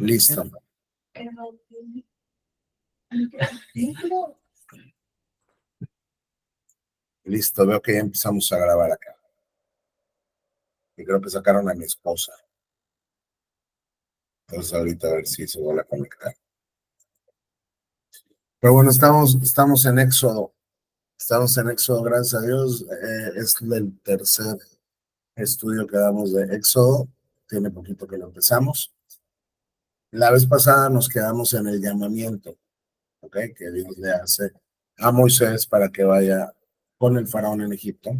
Listo. Listo, veo que ya empezamos a grabar acá. Y creo que sacaron a mi esposa. Entonces ahorita a ver si se vuelve a conectar. Pero bueno, estamos en Éxodo. Estamos en Éxodo, gracias a Dios. Es el tercer estudio que damos de Éxodo. Tiene poquito que lo empezamos. La vez pasada nos quedamos en el llamamiento, ¿ok? Que Dios le hace a Moisés para que vaya con el faraón en Egipto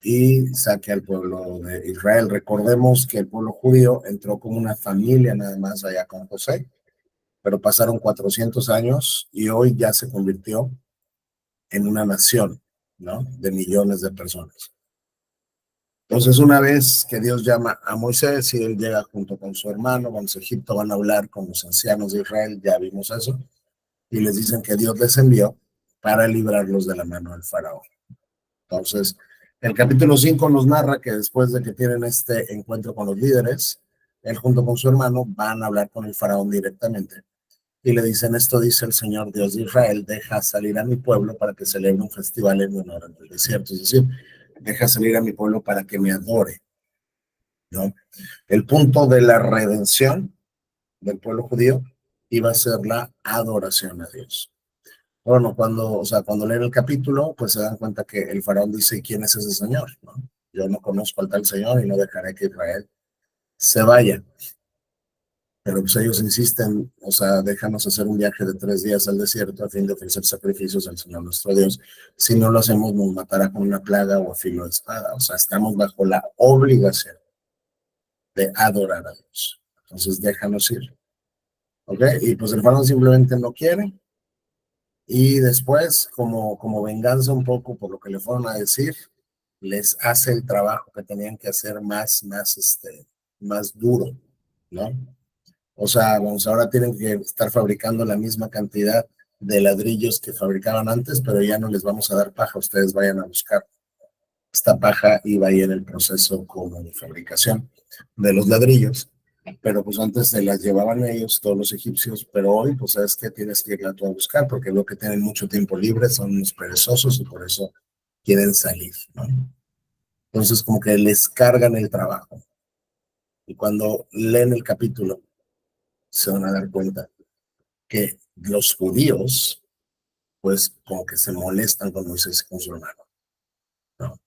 y saque al pueblo de Israel. Recordemos que el pueblo judío entró como una familia nada más allá con José, pero pasaron 400 años y hoy ya se convirtió en una nación, ¿no? De millones de personas. Entonces, una vez que Dios llama a Moisés y él llega junto con su hermano, vamos a Egipto, van a hablar con los ancianos de Israel, ya vimos eso, y les dicen que Dios les envió para librarlos de la mano del faraón. Entonces, el capítulo 5 nos narra que después de que tienen este encuentro con los líderes, él junto con su hermano van a hablar con el faraón directamente y le dicen, esto dice el Señor Dios de Israel, deja salir a mi pueblo para que celebre un festival en mi honor en el desierto, es decir, deja salir a mi pueblo para que me adore, ¿no? El punto de la redención del pueblo judío iba a ser la adoración a Dios. Bueno, cuando leen el capítulo, pues se dan cuenta que el faraón dice, ¿quién es ese señor? ¿No? Yo no conozco al tal señor y no dejaré que Israel se vaya. Pero pues ellos insisten, o sea, déjanos hacer un viaje de 3 días al desierto a fin de ofrecer sacrificios al Señor nuestro Dios. Si no lo hacemos, nos matará con una plaga o a filo de espada. O sea, estamos bajo la obligación de adorar a Dios. Entonces, déjanos ir. ¿Ok? Y pues el faraón simplemente no quiere. Y después, como venganza un poco por lo que le fueron a decir, les hace el trabajo que tenían que hacer más duro, ¿no? O sea, vamos, ahora tienen que estar fabricando la misma cantidad de ladrillos que fabricaban antes, pero ya no les vamos a dar paja, ustedes vayan a buscar. Esta paja iba ahí en el proceso como de fabricación de los ladrillos, pero pues antes se las llevaban ellos, todos los egipcios, pero hoy pues sabes que tienes que irla tú a buscar, porque veo que tienen mucho tiempo libre, son unos perezosos y por eso quieren salir, ¿no? Entonces como que les cargan el trabajo. Y cuando leen el capítulo, se van a dar cuenta que los judíos, pues como que se molestan con Moisés y con su hermano, ¿no? O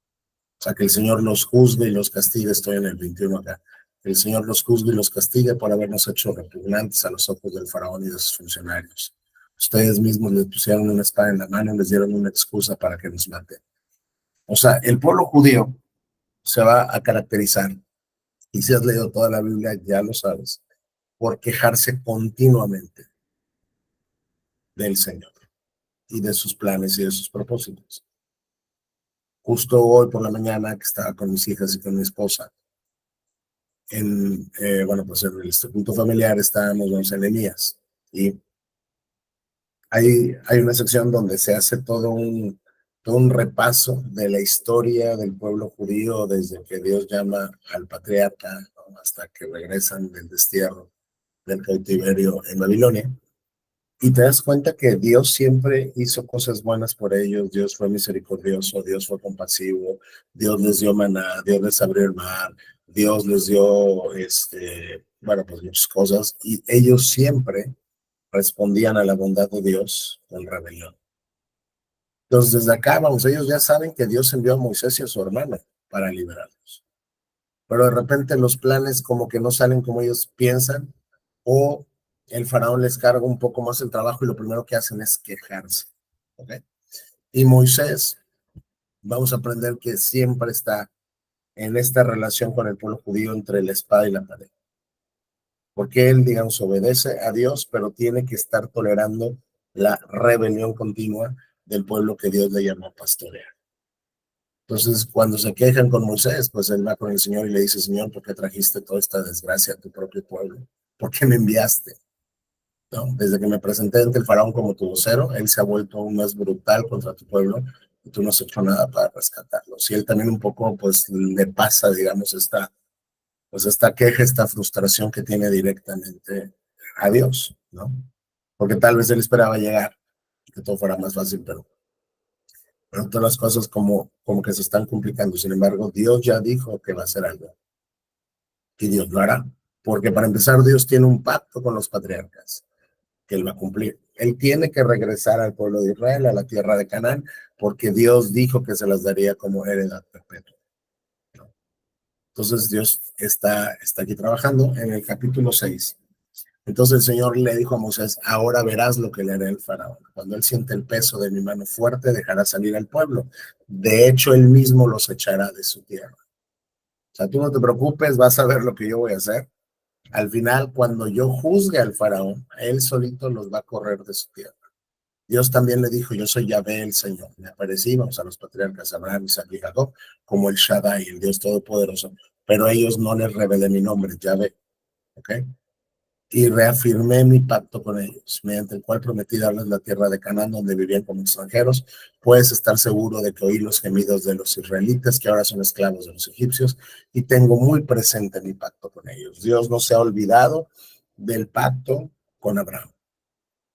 sea, que el Señor los juzgue y los castigue, estoy en el 21 acá, que el Señor los juzgue y los castigue por habernos hecho repugnantes a los ojos del faraón y de sus funcionarios. Ustedes mismos les pusieron una espada en la mano y les dieron una excusa para que nos maten. O sea, el pueblo judío se va a caracterizar, y si has leído toda la Biblia ya lo sabes, por quejarse continuamente del Señor y de sus planes y de sus propósitos. Justo hoy por la mañana que estaba con mis hijas y con mi esposa, pues en el punto familiar estábamos en Elías y hay una sección donde se hace todo un repaso de la historia del pueblo judío desde que Dios llama al patriarca, ¿no? Hasta que regresan del destierro, del cautiverio en Babilonia. Y te das cuenta que Dios siempre hizo cosas buenas por ellos, Dios fue misericordioso, Dios fue compasivo, Dios les dio maná, Dios les abrió el mar, Dios les dio, pues muchas cosas, y ellos siempre respondían a la bondad de Dios con rebelión. Entonces, desde acá, ellos ya saben que Dios envió a Moisés y a su hermano para liberarlos. Pero de repente los planes como que no salen como ellos piensan, o el faraón les carga un poco más el trabajo y lo primero que hacen es quejarse. ¿Okay? Y Moisés, vamos a aprender que siempre está en esta relación con el pueblo judío entre la espada y la pared. Porque él, digamos, obedece a Dios, pero tiene que estar tolerando la rebelión continua del pueblo que Dios le llamó a pastorear. Entonces, cuando se quejan con Moisés, pues él va con el Señor y le dice, Señor, ¿por qué trajiste toda esta desgracia a tu propio pueblo? ¿Por qué me enviaste? ¿No? Desde que me presenté ante el faraón como tu vocero, él se ha vuelto aún más brutal contra tu pueblo y tú no has hecho nada para rescatarlo. Y él también un poco, pues, le pasa, digamos, pues esta queja, esta frustración que tiene directamente a Dios, ¿no? Porque tal vez él esperaba llegar, que todo fuera más fácil, pero todas las cosas como que se están complicando. Sin embargo, Dios ya dijo que va a hacer algo y Dios lo hará. Porque para empezar, Dios tiene un pacto con los patriarcas que él va a cumplir. Él tiene que regresar al pueblo de Israel, a la tierra de Canaán, porque Dios dijo que se las daría como heredad perpetua. Entonces Dios está aquí trabajando en el capítulo 6. Entonces el Señor le dijo a Moisés, ahora verás lo que le haré al faraón. Cuando él siente el peso de mi mano fuerte, dejará salir al pueblo. De hecho, él mismo los echará de su tierra. O sea, tú no te preocupes, vas a ver lo que yo voy a hacer. Al final, cuando yo juzgue al faraón, él solito los va a correr de su tierra. Dios también le dijo, yo soy Yahvé el Señor. Me aparecí, vamos a los patriarcas Abraham, Isaac y Jacob, como el Shaddai, el Dios Todopoderoso. Pero a ellos no les revelé mi nombre, Yahvé. ¿Ok? Y reafirmé mi pacto con ellos, mediante el cual prometí darles la tierra de Canaán, donde vivían como extranjeros. Puedes estar seguro de que oí los gemidos de los israelitas, que ahora son esclavos de los egipcios, y tengo muy presente mi pacto con ellos. Dios no se ha olvidado del pacto con Abraham.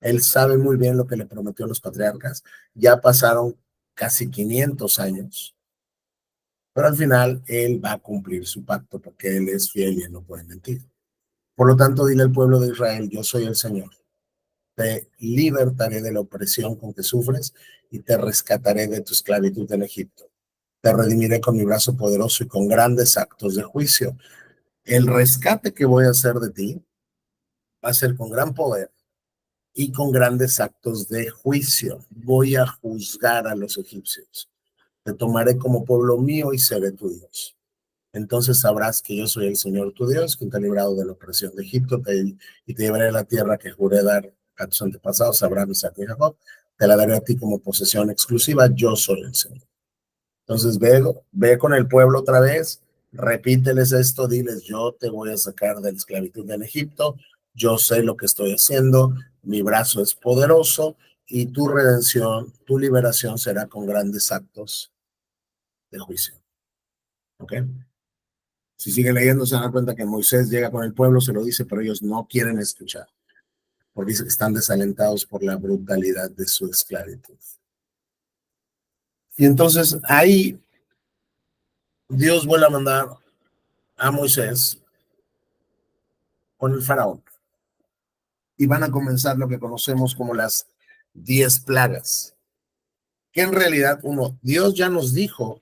Él sabe muy bien lo que le prometió a los patriarcas. Ya pasaron casi 500 años, pero al final él va a cumplir su pacto porque él es fiel y él no puede mentir. Por lo tanto, dile al pueblo de Israel, yo soy el Señor. Te libertaré de la opresión con que sufres y te rescataré de tu esclavitud en Egipto. Te redimiré con mi brazo poderoso y con grandes actos de juicio. El rescate que voy a hacer de ti va a ser con gran poder y con grandes actos de juicio. Voy a juzgar a los egipcios. Te tomaré como pueblo mío y seré tu Dios. Entonces sabrás que yo soy el Señor tu Dios, quien te ha librado de la opresión de Egipto y te llevaré a la tierra que juré dar a tus antepasados, Abraham, Isaac y Jacob. Te la daré a ti como posesión exclusiva. Yo soy el Señor. Entonces ve con el pueblo otra vez, repíteles esto, diles, yo te voy a sacar de la esclavitud en Egipto, yo sé lo que estoy haciendo, mi brazo es poderoso y tu redención, tu liberación será con grandes actos de juicio. ¿Ok? Si sigue leyendo, se dan cuenta que Moisés llega con el pueblo, se lo dice, pero ellos no quieren escuchar, porque dice que están desalentados por la brutalidad de su esclavitud. Y entonces ahí Dios vuelve a mandar a Moisés con el faraón y van a comenzar lo que conocemos como las 10 plagas, que en realidad, Dios ya nos dijo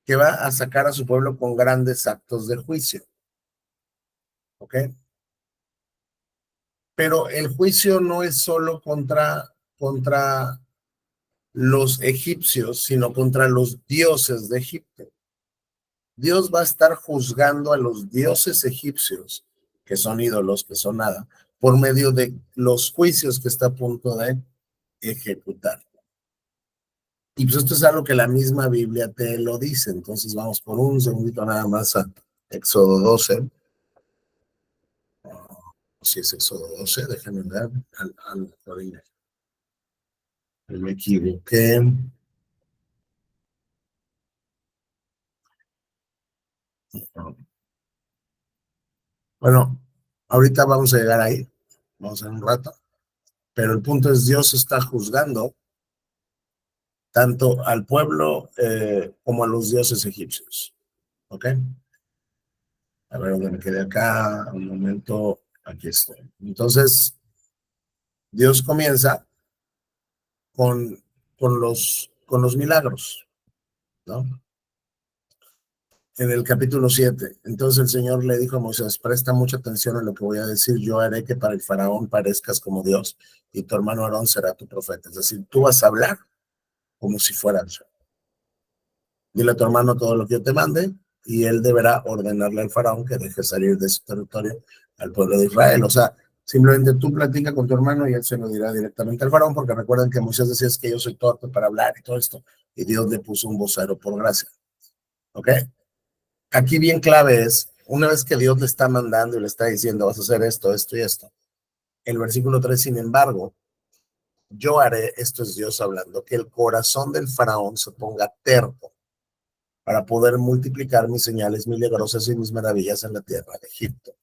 que va a sacar a su pueblo con grandes actos de juicio, ¿ok? Pero el juicio no es solo contra los egipcios, sino contra los dioses de Egipto. Dios va a estar juzgando a los dioses egipcios, que son ídolos, que son nada, por medio de los juicios que está a punto de ejecutar. Y pues esto es algo que la misma Biblia te lo dice. Entonces vamos por un segundito nada más a Éxodo 12. Si es Éxodo 12, déjenme ver. Me equivoqué. Bueno, ahorita vamos a llegar ahí. Vamos en un rato. Pero el punto es, Dios está juzgando tanto al pueblo como a los dioses egipcios. ¿Ok? A ver dónde me quedé acá. Un momento. Aquí estoy. Entonces, Dios comienza con, con los milagros, ¿no? En el capítulo 7, entonces el Señor le dijo a Moisés, presta mucha atención a lo que voy a decir, yo haré que para el faraón parezcas como Dios y tu hermano Aarón será tu profeta. Es decir, tú vas a hablar como si fueras yo. Dile a tu hermano todo lo que yo te mande y él deberá ordenarle al faraón que deje salir de su territorio al pueblo de Israel. O sea, simplemente tú platica con tu hermano y él se lo dirá directamente al faraón, porque recuerden que Moisés decía es que yo soy torpe para hablar y todo esto, y Dios le puso un vocero por gracia. ¿Ok? Aquí bien clave es, una vez que Dios le está mandando y le está diciendo, vas a hacer esto, esto y esto, el versículo 3, sin embargo, yo haré, esto es Dios hablando, que el corazón del faraón se ponga terco para poder multiplicar mis señales milagrosas y mis maravillas en la tierra de Egipto.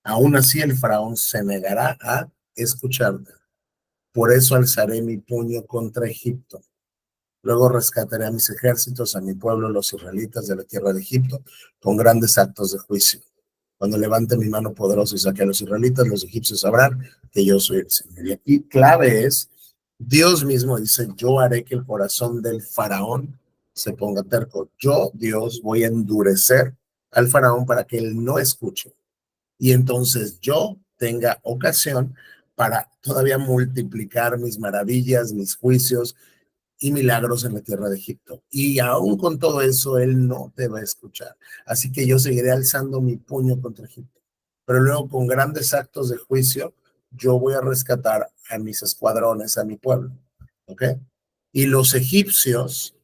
Aún así el faraón se negará a escucharte. Por eso alzaré mi puño contra Egipto. Luego rescataré a mis ejércitos, a mi pueblo, los israelitas de la tierra de Egipto, con grandes actos de juicio. Cuando levante mi mano poderosa y saque a los israelitas, los egipcios sabrán que yo soy el Señor. Y aquí clave es, Dios mismo dice, yo haré que el corazón del faraón se ponga terco. Yo, Dios, voy a endurecer al faraón para que él no escuche. Y entonces yo tenga ocasión para todavía multiplicar mis maravillas, mis juicios y milagros en la tierra de Egipto. Y aún con todo eso, él no te va a escuchar. Así que yo seguiré alzando mi puño contra Egipto. Pero luego con grandes actos de juicio, yo voy a rescatar a mis escuadrones, a mi pueblo. ¿Ok? Y los egipcios,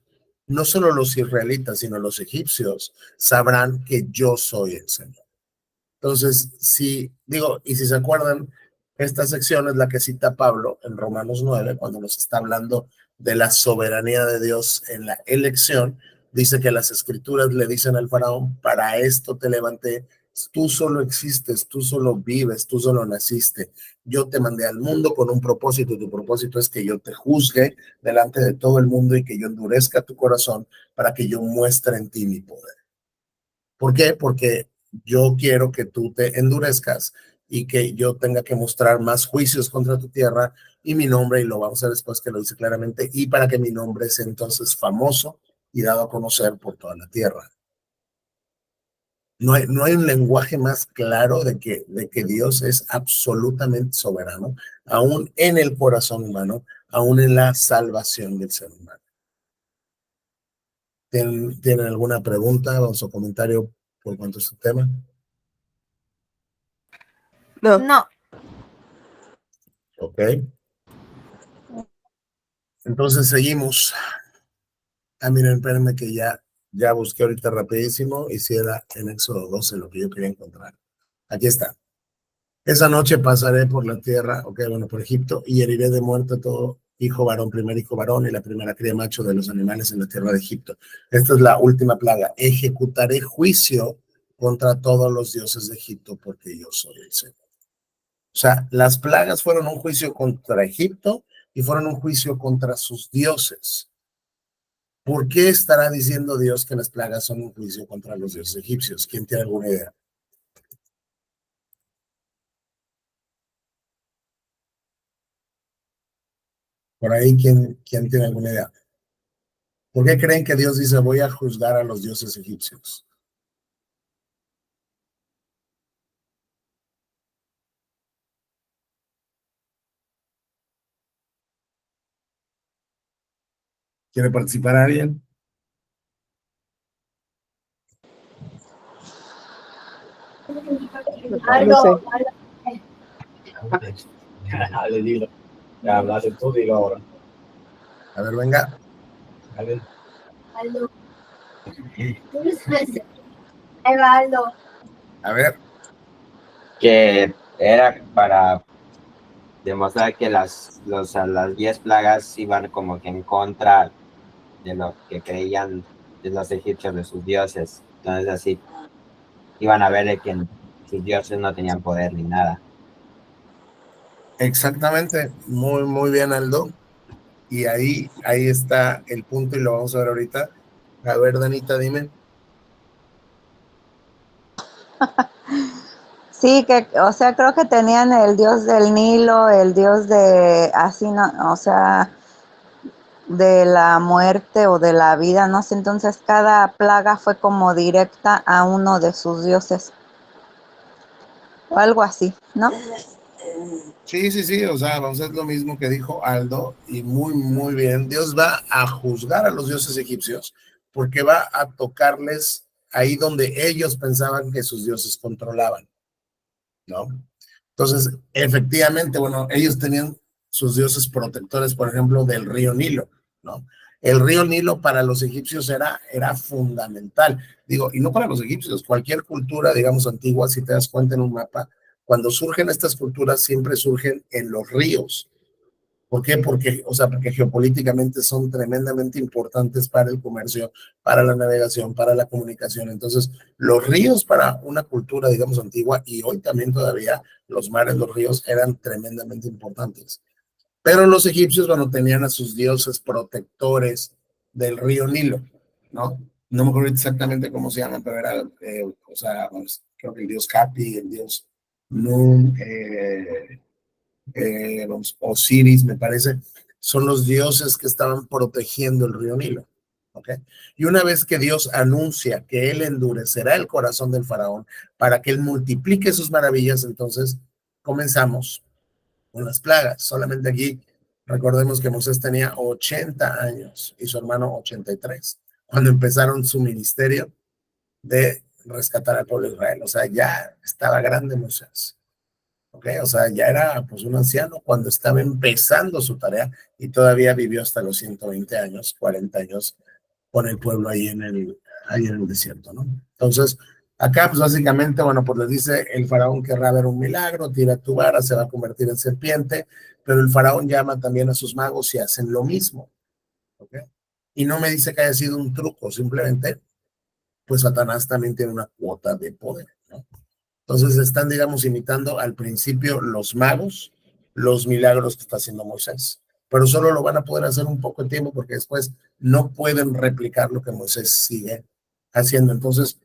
no solo los israelitas, sino los egipcios, sabrán que yo soy el Señor. Entonces, y si se acuerdan, esta sección es la que cita Pablo en Romanos 9, cuando nos está hablando de la soberanía de Dios en la elección. Dice que las escrituras le dicen al faraón, para esto te levanté, tú solo existes, tú solo vives, tú solo naciste. Yo te mandé al mundo con un propósito, y tu propósito es que yo te juzgue delante de todo el mundo y que yo endurezca tu corazón para que yo muestre en ti mi poder. ¿Por qué? Porque yo quiero que tú te endurezcas y que yo tenga que mostrar más juicios contra tu tierra y mi nombre, y lo vamos a ver después que lo dice claramente, y para que mi nombre sea entonces famoso y dado a conocer por toda la tierra. No hay un lenguaje más claro de que Dios es absolutamente soberano, aún en el corazón humano, aún en la salvación del ser humano. ¿Tienen alguna pregunta o comentario por cuanto a este tema? No. No. Ok. Entonces seguimos. Miren, espérenme que ya busqué ahorita rapidísimo y si era en Éxodo 12 lo que yo quería encontrar. Aquí está. Esa noche pasaré por la tierra, por Egipto, y heriré de muerte a todo hijo varón, primer hijo varón y la primera cría macho de los animales en la tierra de Egipto. Esta es la última plaga. Ejecutaré juicio contra todos los dioses de Egipto porque yo soy el Señor. O sea, las plagas fueron un juicio contra Egipto y fueron un juicio contra sus dioses. ¿Por qué estará diciendo Dios que las plagas son un juicio contra los dioses egipcios? ¿Quién tiene alguna idea? Por ahí, ¿quién tiene alguna idea? ¿Por qué creen que Dios dice voy a juzgar a los dioses egipcios? ¿Quiere participar alguien? No sé. Dale, dilo. Ya hablaste tú, dilo ahora. A ver, venga. Dale. Aldo. Aldo. A ver. Que era para demostrar que las 10 plagas iban como que en contra de lo que creían de los egipcios, de sus dioses. Entonces así iban a ver que sus dioses no tenían poder ni nada. Exactamente, muy, muy bien, Aldo. Y ahí está el punto y lo vamos a ver ahorita. A ver, Danita, dime. Sí, o sea, creo que tenían el dios del Nilo, el dios de, así, no, o sea, de la muerte o de la vida, no sé, entonces cada plaga fue como directa a uno de sus dioses, o algo así, ¿no? Sí, o sea, vamos a hacer lo mismo que dijo Aldo, y muy, muy bien. Dios va a juzgar a los dioses egipcios porque va a tocarles ahí donde ellos pensaban que sus dioses controlaban, ¿no? Entonces, efectivamente, bueno, ellos tenían sus dioses protectores, por ejemplo, del río Nilo, ¿no? El río Nilo para los egipcios era fundamental. Digo, y no para los egipcios, cualquier cultura, digamos, antigua, si te das cuenta en un mapa, cuando surgen estas culturas, siempre surgen en los ríos. ¿Por qué? Porque, o sea, porque geopolíticamente son tremendamente importantes para el comercio, para la navegación, para la comunicación. Entonces, los ríos para una cultura, digamos, antigua, y hoy también todavía los mares, los ríos eran tremendamente importantes. Pero los egipcios, bueno, tenían a sus dioses protectores del río Nilo, ¿no? No me acuerdo exactamente cómo se llaman, pero era, o sea, pues, creo que el dios Hapi, el dios Nun, Osiris, me parece, son los dioses que estaban protegiendo el río Nilo. ¿Ok? Y una vez que Dios anuncia que él endurecerá el corazón del faraón para que él multiplique sus maravillas, entonces comenzamos con las plagas. Solamente aquí recordemos que Moisés tenía 80 años y su hermano 83 cuando empezaron su ministerio de rescatar al pueblo de Israel. O sea, ya estaba grande Moisés. ¿Ok? O sea, ya era pues un anciano cuando estaba empezando su tarea y todavía vivió hasta los 120 años, 40 años con el pueblo ahí en el desierto, ¿no? Entonces, acá pues básicamente, bueno, pues les dice, el faraón querrá ver un milagro, tira tu vara, se va a convertir en serpiente, pero el faraón llama también a sus magos y hacen lo mismo, ¿ok? Y no me dice que haya sido un truco, simplemente, pues Satanás también tiene una cuota de poder, ¿no? Entonces están, digamos, imitando al principio los magos, los milagros que está haciendo Moisés. Pero solo lo van a poder hacer un poco de tiempo porque después no pueden replicar lo que Moisés sigue haciendo. Entonces,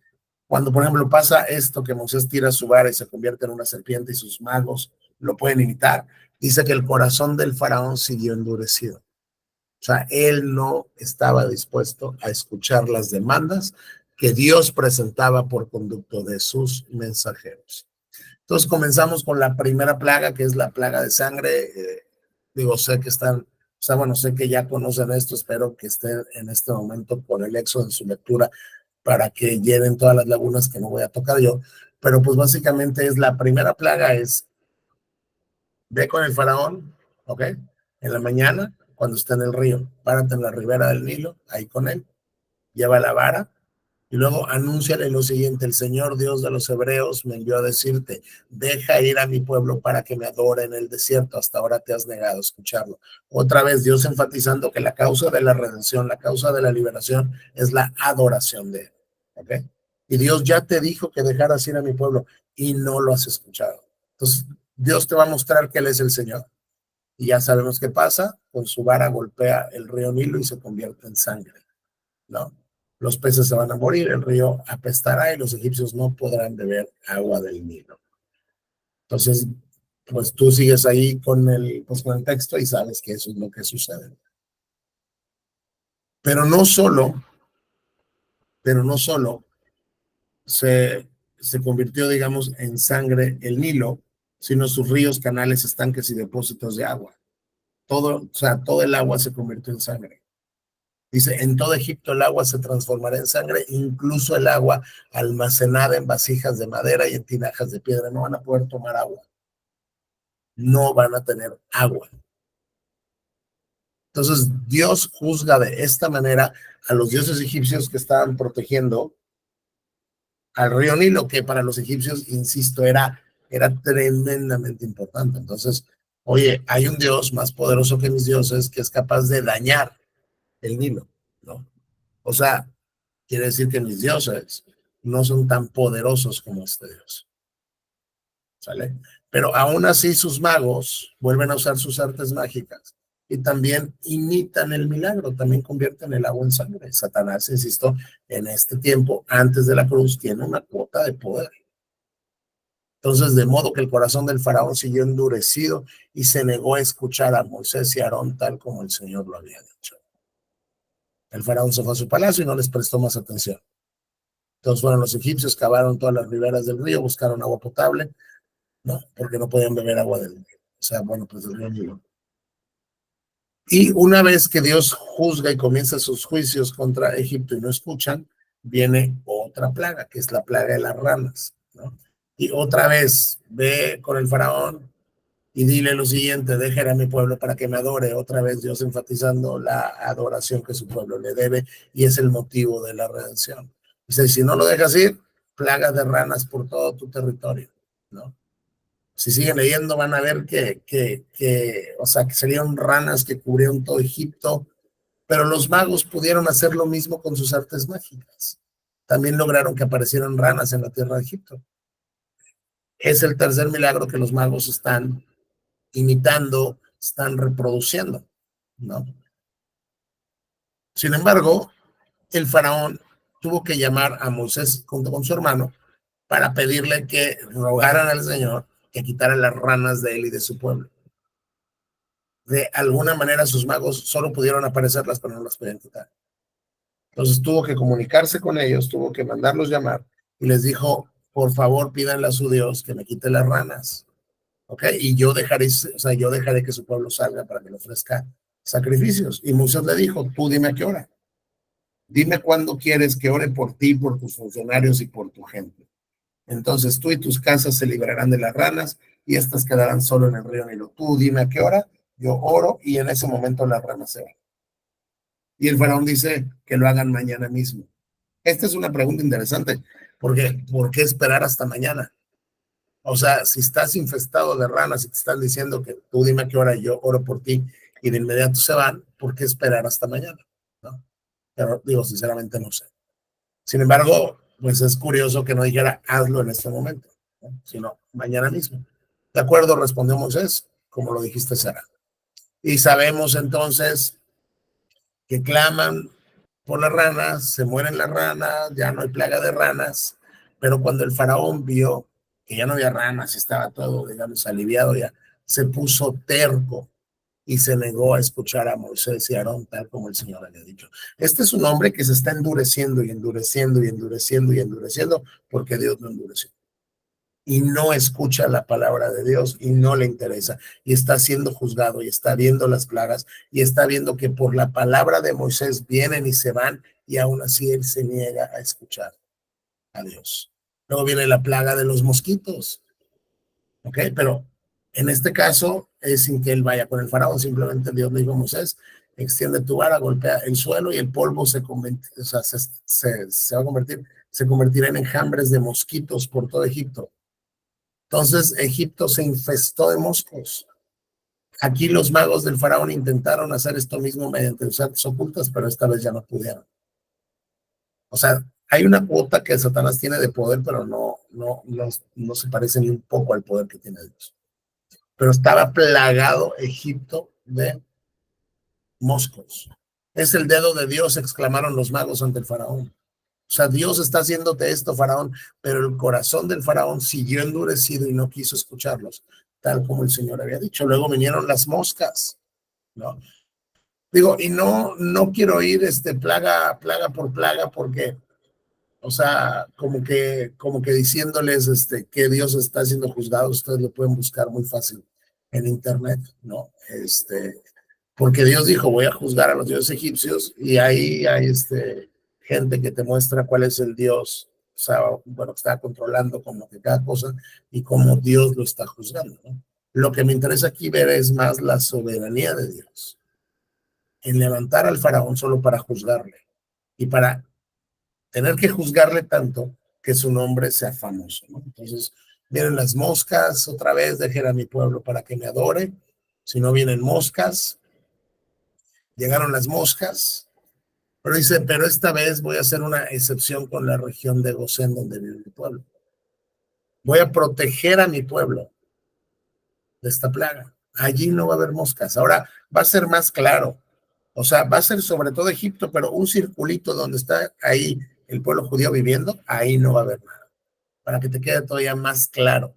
cuando, por ejemplo, pasa esto, que Moisés tira su vara y se convierte en una serpiente y sus magos lo pueden imitar, dice que el corazón del faraón siguió endurecido. O sea, él no estaba dispuesto a escuchar las demandas que Dios presentaba por conducto de sus mensajeros. Entonces comenzamos con la primera plaga, que es la plaga de sangre. Digo, sé que están, o sea, bueno, sé que ya conocen esto, espero que estén en este momento con el Éxodo en su lectura para que llenen todas las lagunas que no voy a tocar yo. Pero pues básicamente es la primera plaga, es ve con el faraón, ¿ok? En la mañana, cuando está en el río, párate en la ribera del Nilo, ahí con él, lleva la vara, y luego anúnciale lo siguiente: el Señor Dios de los hebreos me envió a decirte, deja ir a mi pueblo para que me adore en el desierto, hasta ahora te has negado a escucharlo. Otra vez Dios enfatizando que la causa de la redención, la causa de la liberación es la adoración de él, ¿ok? Y Dios ya te dijo que dejaras ir a mi pueblo y no lo has escuchado. Entonces Dios te va a mostrar que él es el Señor. Y ya sabemos qué pasa, con su vara golpea el río Nilo y se convierte en sangre, ¿no? Los peces se van a morir, el río apestará y los egipcios no podrán beber agua del Nilo. Entonces, pues tú sigues ahí pues con el texto y sabes que eso es lo que sucede. Pero no solo se convirtió, digamos, en sangre el Nilo, sino sus ríos, canales, estanques y depósitos de agua. Todo, o sea, todo el agua se convirtió en sangre. Dice, en todo Egipto el agua se transformará en sangre, incluso el agua almacenada en vasijas de madera y en tinajas de piedra. No van a poder tomar agua. No van a tener agua. Entonces, Dios juzga de esta manera a los dioses egipcios que estaban protegiendo al río Nilo, que para los egipcios, insisto, era tremendamente importante. Entonces, oye, hay un Dios más poderoso que mis dioses que es capaz de dañar el Nilo, ¿no? O sea, quiere decir que mis dioses no son tan poderosos como este Dios, ¿sale? Pero aún así sus magos vuelven a usar sus artes mágicas y también imitan el milagro, también convierten el agua en sangre. Satanás, insisto, en este tiempo, antes de la cruz, tiene una cuota de poder. Entonces, de modo que el corazón del faraón siguió endurecido y se negó a escuchar a Moisés y a Aarón tal como el Señor lo había dicho. El faraón se fue a su palacio y no les prestó más atención. Entonces fueron los egipcios, cavaron todas las riberas del río, buscaron agua potable, ¿no? Porque no podían beber agua del río. O sea, bueno, pues del río Nilo. Y una vez que Dios juzga y comienza sus juicios contra Egipto y no escuchan, viene otra plaga, que es la plaga de las ranas, ¿no? Y otra vez ve con el faraón y dile lo siguiente: deja ir a mi pueblo para que me adore. Otra vez Dios enfatizando la adoración que su pueblo le debe y es el motivo de la redención. Dice, si no lo dejas ir, plagas de ranas por todo tu territorio, ¿no? Si siguen leyendo van a ver o sea, que salieron ranas que cubrieron todo Egipto, pero los magos pudieron hacer lo mismo con sus artes mágicas. También lograron que aparecieran ranas en la tierra de Egipto. Es el tercer milagro que los magos están imitando, están reproduciendo, ¿no? Sin embargo, el faraón tuvo que llamar a Moisés junto con su hermano para pedirle que rogaran al Señor que quitara las ranas de él y de su pueblo. De alguna manera sus magos solo pudieron aparecerlas, pero no las podían quitar. Entonces tuvo que comunicarse con ellos, tuvo que mandarlos llamar y les dijo, por favor, pídanle a su Dios que me quite las ranas, ¿ok? Y yo dejaré que su pueblo salga para que le ofrezca sacrificios. Y Moisés le dijo, tú dime a qué hora. Dime cuándo quieres que ore por ti, por tus funcionarios y por tu gente. Entonces tú y tus casas se librarán de las ranas y estas quedarán solo en el río Nilo. Tú dime a qué hora, yo oro y en ese momento las ranas se van. Y el faraón dice que lo hagan mañana mismo. Esta es una pregunta interesante, porque ¿por qué esperar hasta mañana? O sea, si estás infestado de ranas y te están diciendo que tú dime a qué hora, yo oro por ti y de inmediato se van, ¿por qué esperar hasta mañana? ¿No? Pero digo, sinceramente no sé. Sin embargo, pues es curioso que no dijera hazlo en este momento, ¿no? Sino mañana mismo. De acuerdo, respondió Moisés, como lo dijiste será. Y sabemos entonces que claman por las ranas, se mueren las ranas, ya no hay plaga de ranas, pero cuando el faraón vio que ya no había ranas, estaba todo, digamos, aliviado ya, se puso terco y se negó a escuchar a Moisés y a Aarón, tal como el Señor había dicho. Este es un hombre que se está endureciendo y endureciendo y endureciendo y endureciendo porque Dios lo endureció. Y no escucha la palabra de Dios y no le interesa. Y está siendo juzgado y está viendo las plagas y está viendo que por la palabra de Moisés vienen y se van y aún así él se niega a escuchar a Dios. Luego viene la plaga de los mosquitos. ¿Ok? Pero en este caso es sin que él vaya con el faraón. Simplemente Dios le dijo a Moisés, extiende tu vara, golpea el suelo y el polvo se va a convertir, se convertirá en enjambres de mosquitos por todo Egipto. Entonces Egipto se infestó de moscos. Aquí los magos del faraón intentaron hacer esto mismo mediante los artes ocultas, pero esta vez ya no pudieron. O sea, hay una cuota que Satanás tiene de poder, pero no se parece ni un poco al poder que tiene Dios. Pero estaba plagado Egipto de moscos. Es el dedo de Dios, exclamaron los magos ante el faraón. O sea, Dios está haciéndote esto, faraón, pero el corazón del faraón siguió endurecido y no quiso escucharlos, tal como el Señor había dicho. Luego vinieron las moscas, ¿no? Digo, y no quiero ir plaga por plaga, porque, o sea, como que diciéndoles que Dios está siendo juzgado, ustedes lo pueden buscar muy fácil en internet, ¿no? Porque Dios dijo, voy a juzgar a los dioses egipcios, y ahí hay gente que te muestra cuál es el Dios, o sea, bueno, está controlando como que cada cosa y cómo Dios lo está juzgando, ¿no? Lo que me interesa aquí ver es más la soberanía de Dios, en levantar al faraón solo para juzgarle y para tener que juzgarle tanto que su nombre sea famoso, ¿no? Entonces, vienen las moscas, otra vez dejen a mi pueblo para que me adore, si no vienen moscas, llegaron las moscas. Pero dice, pero esta vez voy a hacer una excepción con la región de Gosén, donde vive mi pueblo. Voy a proteger a mi pueblo de esta plaga. Allí no va a haber moscas. Ahora va a ser más claro. O sea, va a ser sobre todo Egipto, pero un circulito donde está ahí el pueblo judío viviendo, ahí no va a haber nada. Para que te quede todavía más claro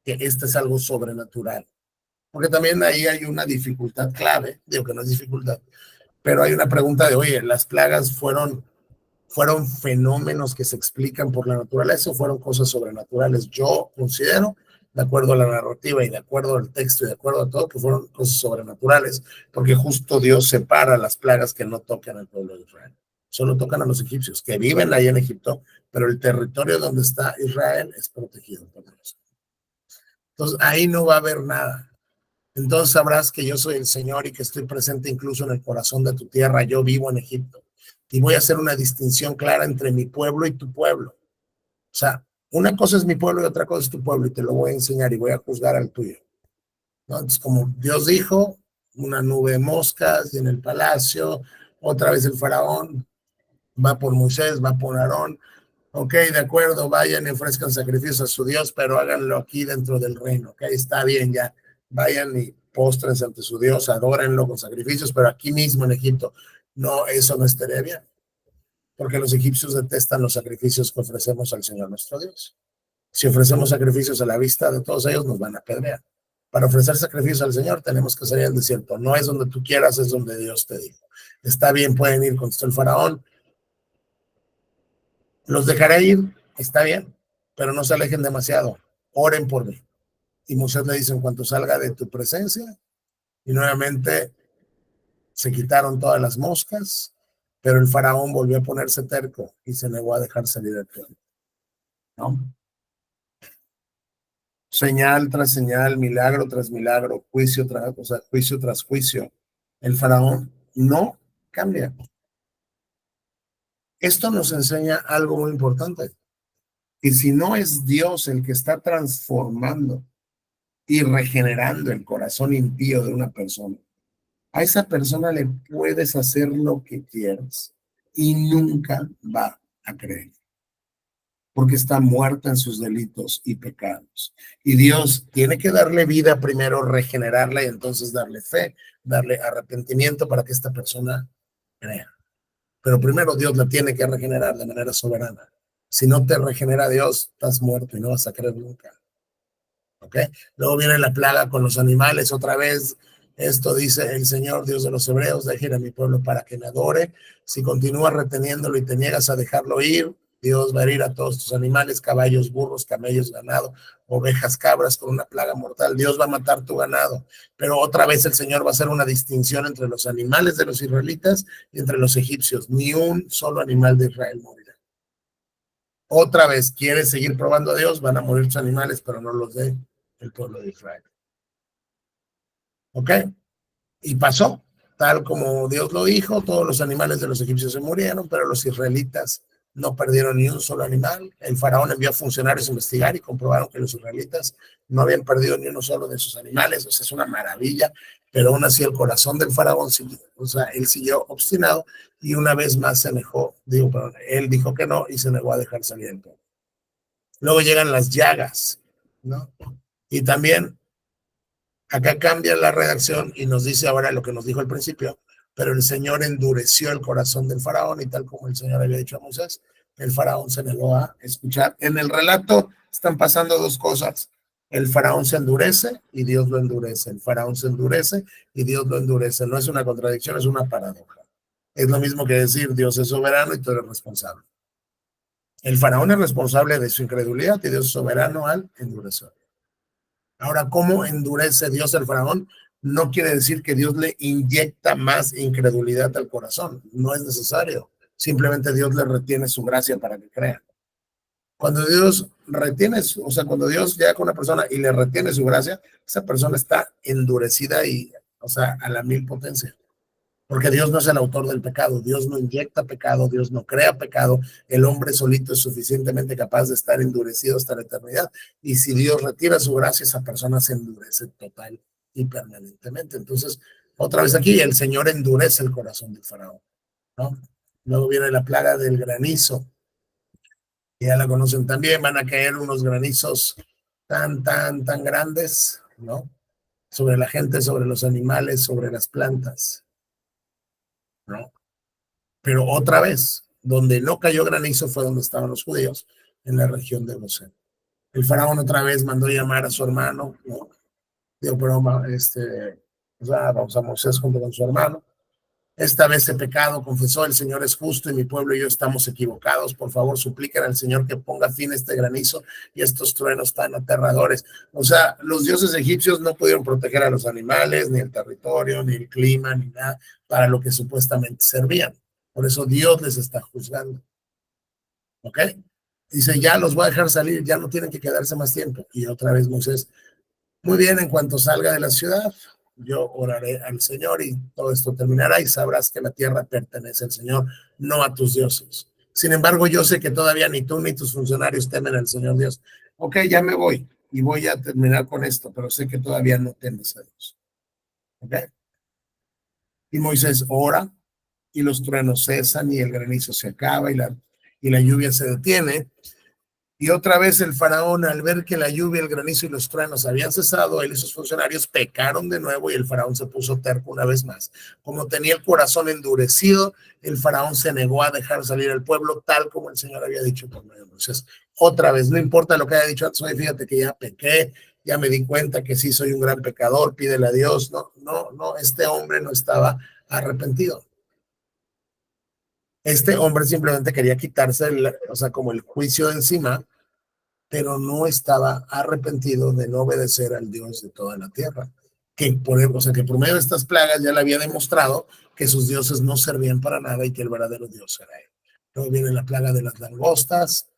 que este es algo sobrenatural. Porque también ahí hay una dificultad clave, digo que no es dificultad, pero hay una pregunta de, oye, ¿las plagas fueron fenómenos que se explican por la naturaleza o fueron cosas sobrenaturales? Yo considero, de acuerdo a la narrativa y de acuerdo al texto y de acuerdo a todo, que fueron cosas sobrenaturales, porque justo Dios separa las plagas que no tocan al pueblo de Israel. Solo tocan a los egipcios, que viven ahí en Egipto, pero el territorio donde está Israel es protegido por Dios. Entonces, ahí no va a haber nada. Entonces sabrás que yo soy el Señor y que estoy presente incluso en el corazón de tu tierra. Yo vivo en Egipto y voy a hacer una distinción clara entre mi pueblo y tu pueblo. O sea, Una cosa es mi pueblo y otra cosa es tu pueblo, y te lo voy a enseñar y voy a juzgar al tuyo. ¿No? Entonces, como Dios dijo, una nube de moscas y en el palacio, otra vez el faraón va por Moisés, va por Aarón. Ok, de acuerdo, vayan y ofrezcan sacrificios a su Dios, pero háganlo aquí dentro del reino. Ok, está bien, ya. Vayan y póstrense ante su Dios, adórenlo con sacrificios, pero aquí mismo en Egipto. No, eso no estaría bien, porque los egipcios detestan los sacrificios que ofrecemos al Señor nuestro Dios. Si ofrecemos sacrificios a la vista de todos ellos, nos van a apedrear. Para ofrecer sacrificios al Señor tenemos que salir al desierto. No es donde tú quieras, es donde Dios te dijo. Está bien, pueden ir, contestó el faraón. Los dejaré ir, está bien, pero no se alejen demasiado. Oren por mí. Y Moisés le dice, en cuanto salga de tu presencia, y nuevamente se quitaron todas las moscas, pero el faraón volvió a ponerse terco y se negó a dejar salir al pueblo. ¿No? Señal tras señal, milagro tras milagro, juicio tras juicio. El faraón no cambia. Esto nos enseña algo muy importante. Y si no es Dios el que está transformando y regenerando el corazón impío de una persona, a esa persona le puedes hacer lo que quieras y nunca va a creer, porque está muerta en sus delitos y pecados. Y Dios tiene que darle vida primero, regenerarla y entonces darle fe, darle arrepentimiento para que esta persona crea. Pero primero Dios la tiene que regenerar de manera soberana. Si no te regenera Dios, estás muerto y no vas a creer nunca. ¿Ok? Luego viene la plaga con los animales otra vez. Esto dice el Señor, Dios de los hebreos, deje ir a mi pueblo para que me adore. Si continúas reteniéndolo y te niegas a dejarlo ir, Dios va a herir a todos tus animales, caballos, burros, camellos, ganado, ovejas, cabras, con una plaga mortal. Dios va a matar tu ganado. Pero otra vez el Señor va a hacer una distinción entre los animales de los israelitas y entre los egipcios. Ni un solo animal de Israel morirá. Otra vez, quieres seguir probando a Dios, van a morir tus animales, pero no los de el pueblo de Israel. ¿Ok? Y pasó, tal como Dios lo dijo, todos los animales de los egipcios se murieron, pero los israelitas no perdieron ni un solo animal. El faraón envió a funcionarios a investigar y comprobaron que los israelitas no habían perdido ni uno solo de sus animales. O sea, es una maravilla, pero aún así el corazón del faraón siguió, o sea, él siguió obstinado y una vez más se negó, él dijo que no y se negó a dejar salir el pueblo. Luego llegan las llagas, ¿no? Y también acá cambia la redacción y nos dice ahora lo que nos dijo al principio, pero el Señor endureció el corazón del faraón y tal como el Señor había dicho a Moisés, el faraón se negó a escuchar. En el relato están pasando dos cosas. El faraón se endurece y Dios lo endurece. El faraón se endurece y Dios lo endurece. No es una contradicción, es una paradoja. Es lo mismo que decir Dios es soberano y tú eres responsable. El faraón es responsable de su incredulidad y Dios es soberano al endurecer. Ahora, ¿cómo endurece Dios al faraón? No quiere decir que Dios le inyecta más incredulidad al corazón. No es necesario. Simplemente Dios le retiene su gracia para que crea. Cuando Dios retiene, o sea, cuando Dios llega con una persona y le retiene su gracia, esa persona está endurecida y, o sea, a la mil potencia. Porque Dios no es el autor del pecado, Dios no inyecta pecado, Dios no crea pecado, el hombre solito es suficientemente capaz de estar endurecido hasta la eternidad, y si Dios retira su gracia, esa persona se endurece total y permanentemente. Entonces, otra vez aquí, el Señor endurece el corazón del faraón, ¿no? Luego viene la plaga del granizo, ya la conocen también, van a caer unos granizos tan grandes, ¿no? Sobre la gente, sobre los animales, sobre las plantas, ¿no? Pero otra vez, donde no cayó granizo fue donde estaban los judíos, en la región de Gosén. El faraón otra vez mandó llamar a su hermano, ¿no? Digo, pero o sea, vamos a Moisés junto con su hermano. Esta vez he pecado, confesó, el Señor es justo y mi pueblo y yo estamos equivocados. Por favor, supliquen al Señor que ponga fin a este granizo y estos truenos tan aterradores. O sea, los dioses egipcios no pudieron proteger a los animales, ni el territorio, ni el clima, ni nada, para lo que supuestamente servían. Por eso Dios les está juzgando. ¿Ok? Dice, ya los voy a dejar salir, ya no tienen que quedarse más tiempo. Y otra vez Moisés, muy bien, en cuanto salga de la ciudad, yo oraré al Señor y todo esto terminará y sabrás que la tierra pertenece al Señor, no a tus dioses. Sin embargo, yo sé que todavía ni tú ni tus funcionarios temen al Señor Dios. Ok, ya me voy y voy a terminar con esto, pero sé que todavía no temes a Dios. Ok. Y Moisés ora y los truenos cesan y el granizo se acaba y la lluvia se detiene. Y otra vez el faraón, al ver que la lluvia, el granizo y los truenos habían cesado, él y sus funcionarios pecaron de nuevo y el faraón se puso terco una vez más. Como tenía el corazón endurecido, el faraón se negó a dejar salir al pueblo tal como el Señor había dicho por medio de Moisés. Otra vez, no importa lo que haya dicho antes, fíjate que ya pequé, ya me di cuenta que sí soy un gran pecador, pídele a Dios. No, este hombre no estaba arrepentido. Este hombre simplemente quería quitarse, como el juicio de encima, pero no estaba arrepentido de no obedecer al Dios de toda la tierra. Que por medio de estas plagas ya le había demostrado que sus dioses no servían para nada y que el verdadero Dios era él. Luego viene la plaga de las langostas.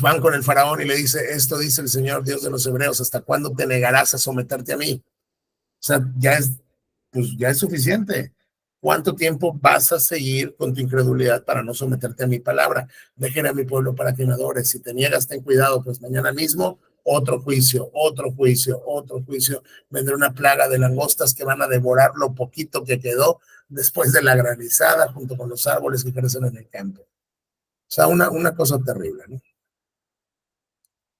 Van con el faraón y le dice, esto dice el Señor Dios de los hebreos, ¿hasta cuándo te negarás a someterte a mí? O sea, ya es suficiente. ¿Cuánto tiempo vas a seguir con tu incredulidad para no someterte a mi palabra? Dejen a mi pueblo para que me adore. Si te niegas, ten cuidado, pues mañana mismo otro juicio. Vendrá una plaga de langostas que van a devorar lo poquito que quedó después de la granizada junto con los árboles que crecen en el campo. O sea, una cosa terrible, ¿no?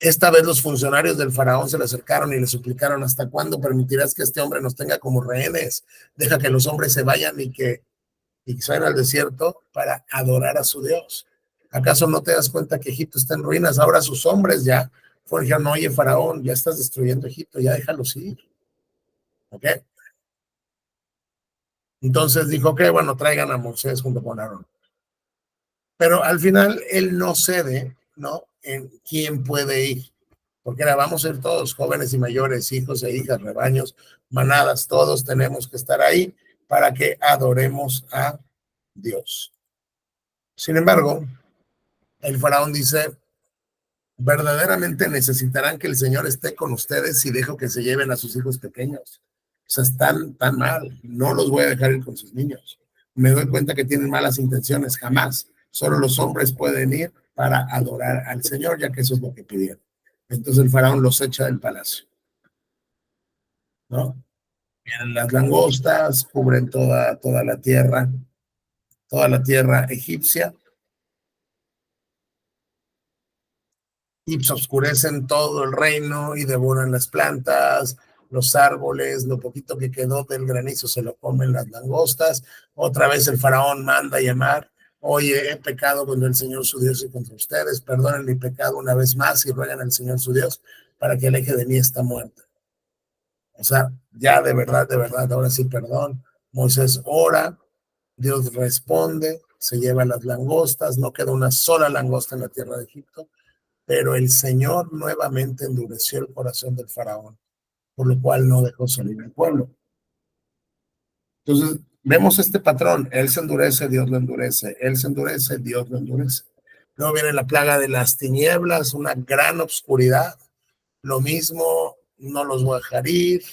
Esta vez los funcionarios del faraón se le acercaron y le suplicaron, ¿hasta cuándo permitirás que este hombre nos tenga como rehenes? Deja que los hombres se vayan y que se vayan al desierto para adorar a su Dios. ¿Acaso no te das cuenta que Egipto está en ruinas? Ahora sus hombres ya dijeron, oye, faraón, ya estás destruyendo Egipto, ya déjalos ir. ¿Ok? Entonces dijo, ok, bueno, traigan a Moisés junto con Aarón. Pero al final él no cede, ¿no? En quién puede ir. Porque vamos a ir todos, jóvenes y mayores, hijos e hijas, rebaños, manadas, todos tenemos que estar ahí para que adoremos a Dios. Sin embargo, el faraón dice, verdaderamente necesitarán que el Señor esté con ustedes si dejo que se lleven a sus hijos pequeños. O sea, están tan mal, no los voy a dejar ir con sus niños. Me doy cuenta que tienen malas intenciones, jamás. Solo los hombres pueden ir para adorar al Señor, ya que eso es lo que pidieron. Entonces el faraón los echa del palacio, ¿no? Vienen las langostas, cubren toda la tierra egipcia, y se oscurecen todo el reino y devoran las plantas, los árboles, lo poquito que quedó del granizo se lo comen las langostas. Otra vez el faraón manda llamar, oye, he pecado contra el Señor su Dios y contra ustedes, perdonen mi pecado una vez más y ruegan al Señor su Dios para que aleje de mí esta muerte. O sea, ya de verdad, ahora sí, perdón. Moisés ora, Dios responde, se lleva las langostas, no queda una sola langosta en la tierra de Egipto, pero el Señor nuevamente endureció el corazón del faraón, por lo cual no dejó salir al pueblo. Entonces, vemos este patrón, él se endurece, Dios lo endurece, él se endurece, Dios lo endurece. Luego viene la plaga de las tinieblas, una gran oscuridad, lo mismo, no los voy a dejar ir,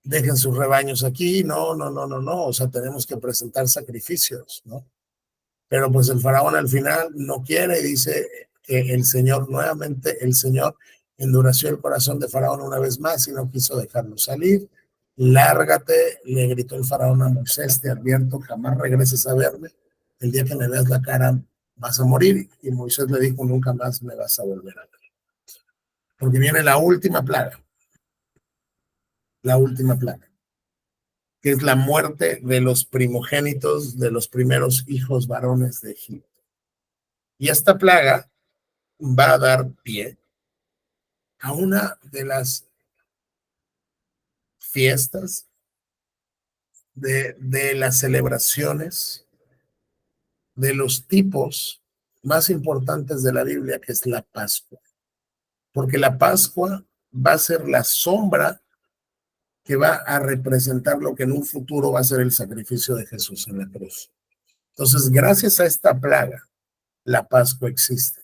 dejen sus rebaños aquí, no, o sea, tenemos que presentar sacrificios, ¿no? Pero pues el faraón al final no quiere y dice que el Señor endureció el corazón de faraón una vez más y no quiso dejarlo salir. Lárgate, le gritó el faraón a Moisés, te advierto, jamás regreses a verme, el día que me veas la cara vas a morir. Y Moisés le dijo, nunca más me vas a volver a ver. Porque viene la última plaga, que es la muerte de los primogénitos, de los primeros hijos varones de Egipto. Y esta plaga va a dar pie a una de las fiestas, de las celebraciones, de los tipos más importantes de la Biblia, que es la Pascua. Porque la Pascua va a ser la sombra que va a representar lo que en un futuro va a ser el sacrificio de Jesús en la cruz. Entonces, gracias a esta plaga, la Pascua existe.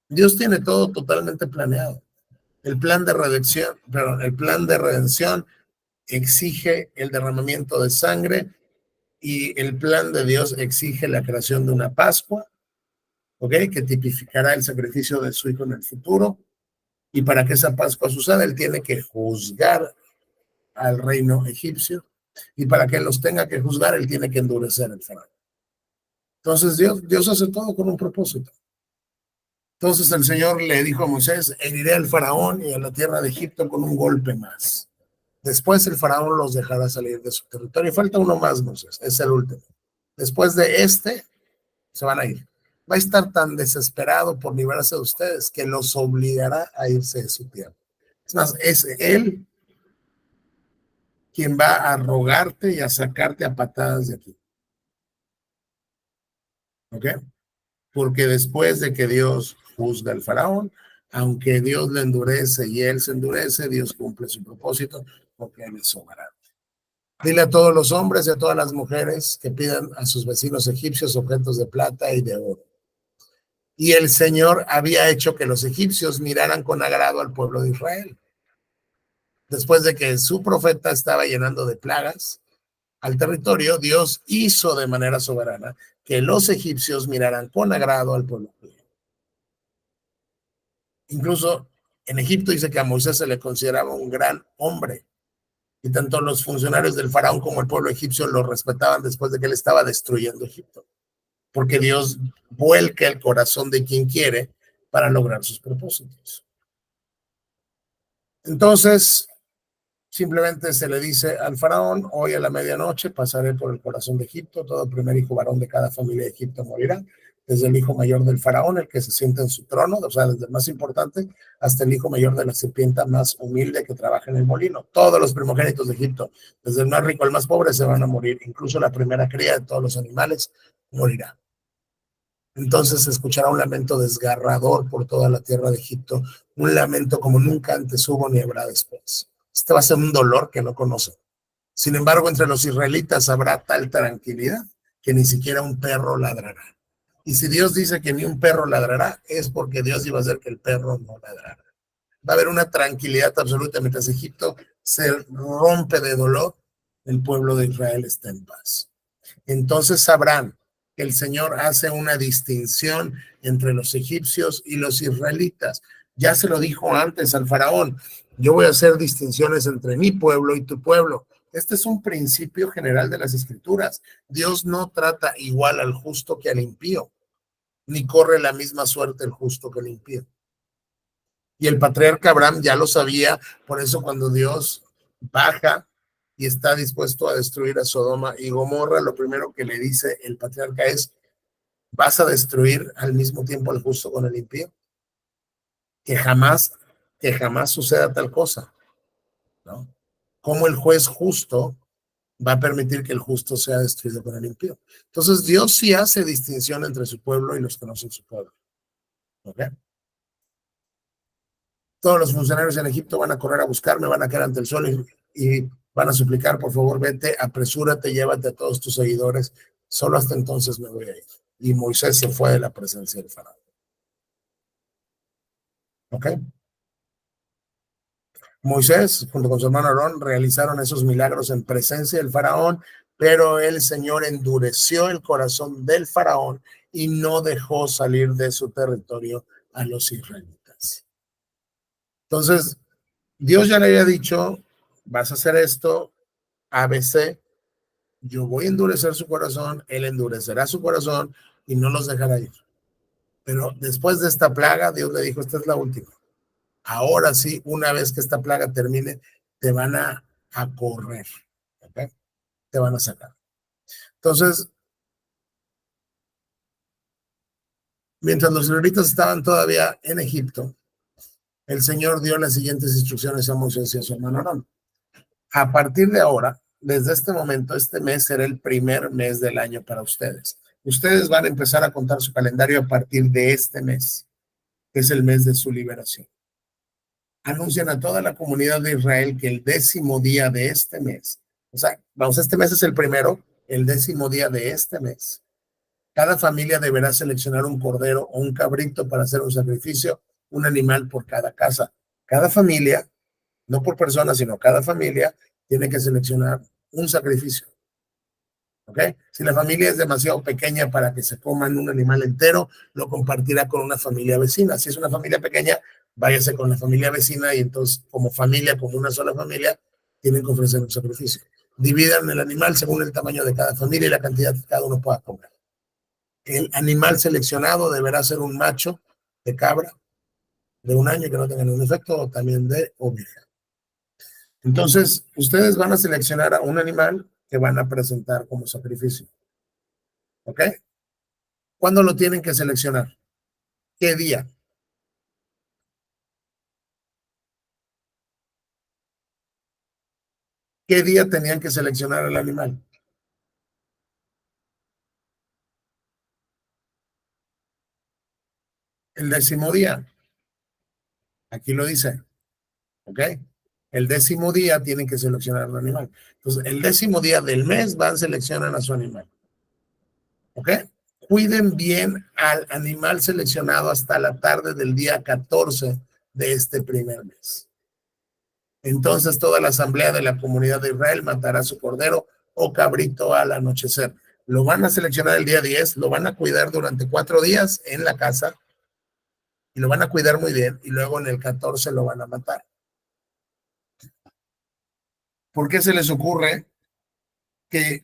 Dios tiene todo totalmente planeado. El plan de redención exige el derramamiento de sangre y el plan de Dios exige la creación de una Pascua, ¿ok? Que tipificará el sacrificio de su hijo en el futuro. Y para que esa Pascua suceda, él tiene que juzgar al reino egipcio. Y para que los tenga que juzgar, él tiene que endurecer el faraón. Entonces Dios hace todo con un propósito. Entonces el Señor le dijo a Moisés, heriré al faraón y a la tierra de Egipto con un golpe más. Después el faraón los dejará salir de su territorio. Falta uno más, Moisés, es el último. Después de este, se van a ir. Va a estar tan desesperado por librarse de ustedes que los obligará a irse de su tierra. Es más, es él quien va a rogarte y a sacarte a patadas de aquí. ¿Ok? Porque después de que Dios juzga al faraón, aunque Dios le endurece y él se endurece, Dios cumple su propósito porque él es soberano. Dile a todos los hombres y a todas las mujeres que pidan a sus vecinos egipcios objetos de plata y de oro. Y el Señor había hecho que los egipcios miraran con agrado al pueblo de Israel. Después de que su profeta estaba llenando de plagas al territorio, Dios hizo de manera soberana que los egipcios miraran con agrado al pueblo judío. Incluso en Egipto dice que a Moisés se le consideraba un gran hombre. Y tanto los funcionarios del faraón como el pueblo egipcio lo respetaban después de que él estaba destruyendo Egipto. Porque Dios vuelca el corazón de quien quiere para lograr sus propósitos. Entonces, simplemente se le dice al faraón, hoy a la medianoche pasaré por el corazón de Egipto, todo primer hijo varón de cada familia de Egipto morirá, desde el hijo mayor del faraón, el que se sienta en su trono, o sea, desde el más importante, hasta el hijo mayor de la serpiente más humilde que trabaja en el molino. Todos los primogénitos de Egipto, desde el más rico al más pobre, se van a morir. Incluso la primera cría de todos los animales morirá. Entonces se escuchará un lamento desgarrador por toda la tierra de Egipto, un lamento como nunca antes hubo ni habrá después. Este va a ser un dolor que no conocen. Sin embargo, entre los israelitas habrá tal tranquilidad que ni siquiera un perro ladrará. Y si Dios dice que ni un perro ladrará, es porque Dios iba a hacer que el perro no ladrara. Va a haber una tranquilidad absoluta mientras Egipto se rompe de dolor, el pueblo de Israel está en paz. Entonces sabrán que el Señor hace una distinción entre los egipcios y los israelitas. Ya se lo dijo antes al faraón, yo voy a hacer distinciones entre mi pueblo y tu pueblo. Este es un principio general de las escrituras. Dios no trata igual al justo que al impío, ni corre la misma suerte el justo que el impío. Y el patriarca Abraham ya lo sabía, por eso cuando Dios baja y está dispuesto a destruir a Sodoma y Gomorra, lo primero que le dice el patriarca es, ¿vas a destruir al mismo tiempo al justo con el impío? Que jamás suceda tal cosa, ¿no? ¿Cómo el juez justo va a permitir que el justo sea destruido con el impío? Entonces Dios sí hace distinción entre su pueblo y los que no son su pueblo. ¿Ok? Todos los funcionarios en Egipto van a correr a buscarme, van a caer ante el sol y van a suplicar, por favor, vete, apresúrate, llévate a todos tus seguidores, solo hasta entonces me voy a ir. Y Moisés se fue de la presencia del faraón. ¿Ok? Moisés, junto con su hermano Aarón, realizaron esos milagros en presencia del faraón, pero el Señor endureció el corazón del faraón y no dejó salir de su territorio a los israelitas. Entonces, Dios ya le había dicho, vas a hacer esto, ABC, yo voy a endurecer su corazón, él endurecerá su corazón y no los dejará ir. Pero después de esta plaga, Dios le dijo, esta es la última. Ahora sí, una vez que esta plaga termine, te van a correr, ¿okay? Te van a sacar. Entonces, mientras los israelitas estaban todavía en Egipto, el Señor dio las siguientes instrucciones a Moisés y a su hermano Aarón. A partir de ahora, desde este momento, este mes será el primer mes del año para ustedes. Ustedes van a empezar a contar su calendario a partir de este mes, que es el mes de su liberación. Anuncian a toda la comunidad de Israel que el 10º día de este mes, o sea, vamos, este mes es el primero, el 10º día de este mes, cada familia deberá seleccionar un cordero o un cabrito para hacer un sacrificio, un animal por cada casa. Cada familia, no por persona, sino cada familia, tiene que seleccionar un sacrificio. ¿Ok? Si la familia es demasiado pequeña para que se coman un animal entero, lo compartirá con una familia vecina. Si es una familia pequeña, váyase con la familia vecina y entonces como familia, como una sola familia, tienen que ofrecer un sacrificio. Dividan el animal según el tamaño de cada familia y la cantidad que cada uno pueda comer. El animal seleccionado deberá ser un macho de cabra de 1 año que no tenga ningún efecto, o también de oveja. Entonces, ustedes van a seleccionar a un animal que van a presentar como sacrificio. ¿Ok? ¿Cuándo lo tienen que seleccionar? ¿Qué día? ¿Qué día tenían que seleccionar al animal? El 10º día. Aquí lo dice. ¿Ok? El 10º día tienen que seleccionar al animal. Entonces, el 10º día del mes van a seleccionar a su animal. ¿Ok? Cuiden bien al animal seleccionado hasta la tarde del día 14 de este primer mes. Entonces toda la asamblea de la comunidad de Israel matará su cordero o cabrito al anochecer. Lo van a seleccionar el día 10, lo van a cuidar durante 4 días en la casa y lo van a cuidar muy bien y luego en el 14 lo van a matar. ¿Por qué se les ocurre que,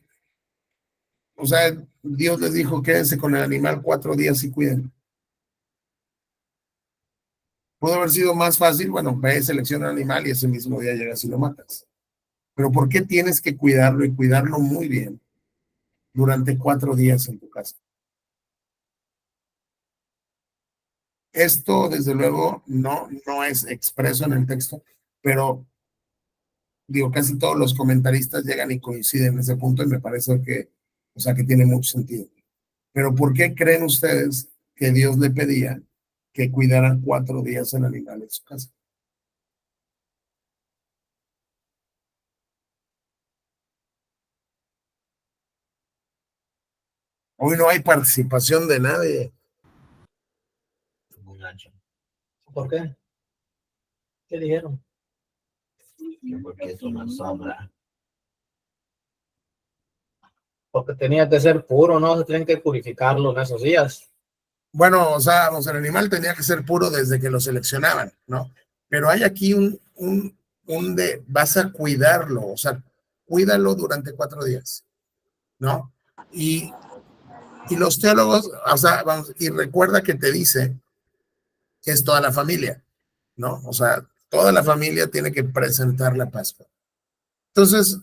o sea, Dios les dijo quédense con el animal 4 días y cuiden? Pudo haber sido más fácil, bueno, ve, selecciona el animal y ese mismo día llegas y lo matas. Pero ¿por qué tienes que cuidarlo y cuidarlo muy bien durante 4 días en tu casa? Esto, desde luego, no es expreso en el texto, pero digo, casi todos los comentaristas llegan y coinciden en ese punto y me parece que, o sea, que tiene mucho sentido. Pero ¿por qué creen ustedes que Dios le pedía que cuidaran 4 días el animal en su casa? Hoy no hay participación de nadie. ¿Por qué? ¿Qué dijeron? Porque es una sombra. Porque tenía que ser puro, ¿no? Se tienen que purificarlo en esos días. Bueno, o sea, el animal tenía que ser puro desde que lo seleccionaban, ¿no? Pero hay aquí un de, vas a cuidarlo, o sea, cuídalo durante 4 días, ¿no? Y los teólogos, o sea, vamos, y recuerda que te dice que es toda la familia, ¿no? O sea, toda la familia tiene que presentar la Pascua. Entonces,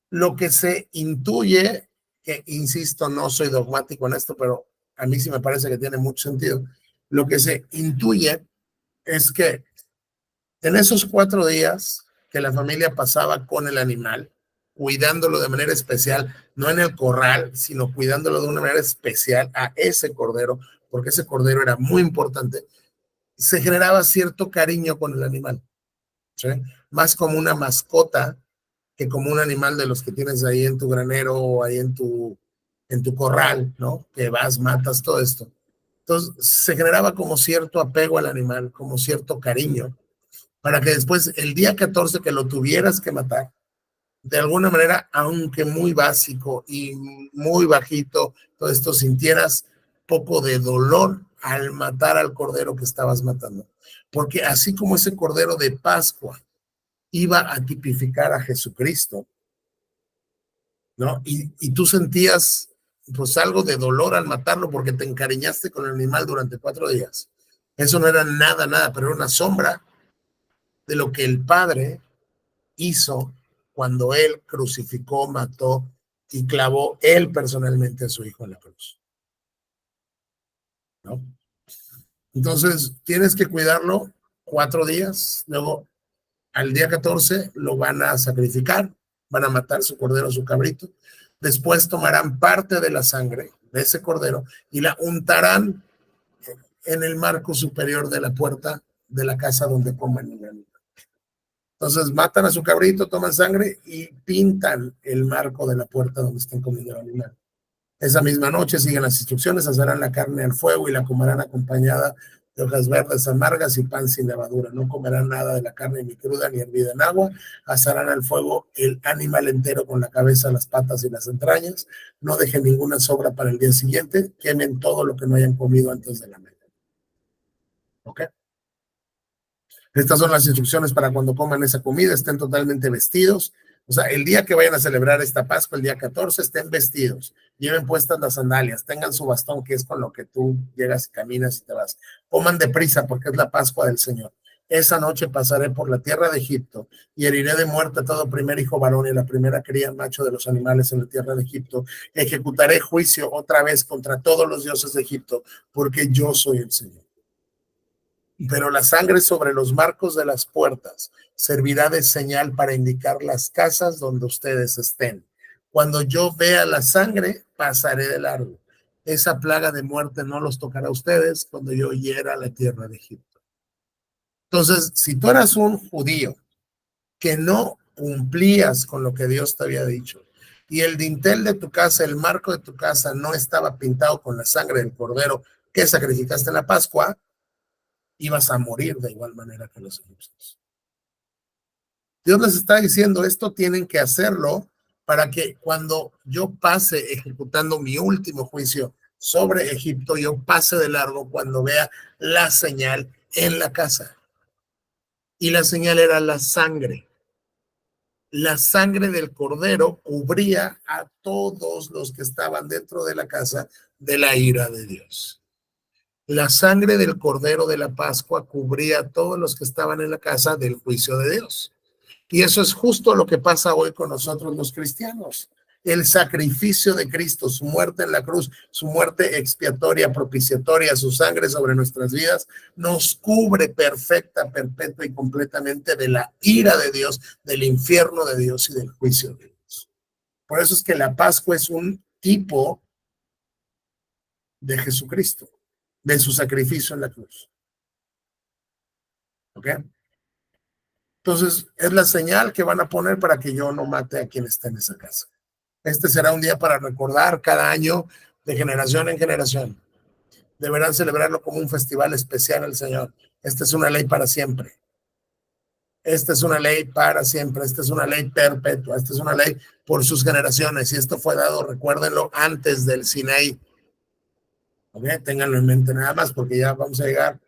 lo que se intuye, que insisto, no soy dogmático en esto, pero a mí sí me parece que tiene mucho sentido, lo que se intuye es que en esos 4 días que la familia pasaba con el animal, cuidándolo de manera especial, no en el corral, sino cuidándolo de una manera especial a ese cordero, porque ese cordero era muy importante, se generaba cierto cariño con el animal, ¿sí? Más como una mascota que como un animal de los que tienes ahí en tu granero o ahí en tu corral, ¿no? Que vas, matas, todo esto. Entonces se generaba como cierto apego al animal, como cierto cariño, para que después el día 14 que lo tuvieras que matar, de alguna manera, aunque muy básico y muy bajito, todo esto sintieras poco de dolor al matar al cordero que estabas matando. Porque así como ese cordero de Pascua iba a tipificar a Jesucristo, ¿no? Y tú sentías pues algo de dolor al matarlo porque te encariñaste con el animal durante 4 días. Eso no era nada, pero era una sombra de lo que el Padre hizo cuando él crucificó, mató y clavó él personalmente a su hijo en la cruz, ¿no? Entonces, tienes que cuidarlo 4 días, luego al día 14 lo van a sacrificar, van a matar su cordero, su cabrito, después tomarán parte de la sangre de ese cordero y la untarán en el marco superior de la puerta de la casa donde coman el animal. Entonces matan a su cabrito, toman sangre y pintan el marco de la puerta donde están comiendo el animal. Esa misma noche siguen las instrucciones, asarán la carne al fuego y la comerán acompañada de hojas verdes amargas y pan sin levadura. No comerán nada de la carne ni cruda ni hervida en agua. Asarán al fuego el animal entero con la cabeza, las patas y las entrañas. No dejen ninguna sobra para el día siguiente. Quemen todo lo que no hayan comido antes de la medianoche. ¿Ok? Estas son las instrucciones para cuando coman esa comida. Estén totalmente vestidos. O sea, el día que vayan a celebrar esta Pascua, el día 14, estén vestidos, lleven puestas las sandalias, tengan su bastón, que es con lo que tú llegas y caminas y te vas. Coman deprisa porque es la Pascua del Señor. Esa noche pasaré por la tierra de Egipto y heriré de muerte a todo primer hijo varón y la primera cría macho de los animales en la tierra de Egipto. Ejecutaré juicio otra vez contra todos los dioses de Egipto, porque yo soy el Señor. Pero la sangre sobre los marcos de las puertas servirá de señal para indicar las casas donde ustedes estén. Cuando yo vea la sangre, pasaré de largo. Esa plaga de muerte no los tocará a ustedes cuando yo hiera la tierra de Egipto. Entonces, si tú eras un judío que no cumplías con lo que Dios te había dicho, y el dintel de tu casa, el marco de tu casa, no estaba pintado con la sangre del cordero que sacrificaste en la Pascua, ibas a morir de igual manera que los egipcios. Dios les está diciendo, esto tienen que hacerlo para que cuando yo pase ejecutando mi último juicio sobre Egipto, yo pase de largo cuando vea la señal en la casa. Y la señal era la sangre. La sangre del cordero cubría a todos los que estaban dentro de la casa de la ira de Dios. La sangre del cordero de la Pascua cubría a todos los que estaban en la casa del juicio de Dios. Y eso es justo lo que pasa hoy con nosotros los cristianos. El sacrificio de Cristo, su muerte en la cruz, su muerte expiatoria, propiciatoria, su sangre sobre nuestras vidas, nos cubre perfecta, perpetua y completamente de la ira de Dios, del infierno de Dios y del juicio de Dios. Por eso es que la Pascua es un tipo de Jesucristo, de su sacrificio en la cruz. ¿Ok? Entonces, es la señal que van a poner para que yo no mate a quien esté en esa casa. Este será un día para recordar cada año, de generación en generación. Deberán celebrarlo como un festival especial al Señor. Esta es una ley para siempre. Esta es una ley para siempre. Esta es una ley perpetua. Esta es una ley por sus generaciones. Y esto fue dado, recuérdenlo, antes del Sinaí. ¿Ok? Ténganlo en mente nada más, porque ya vamos a llegar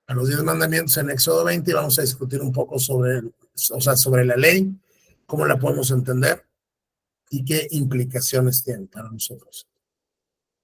a los 10 mandamientos en Éxodo 20 y vamos a discutir un poco sobre la ley, cómo la podemos entender y qué implicaciones tiene para nosotros.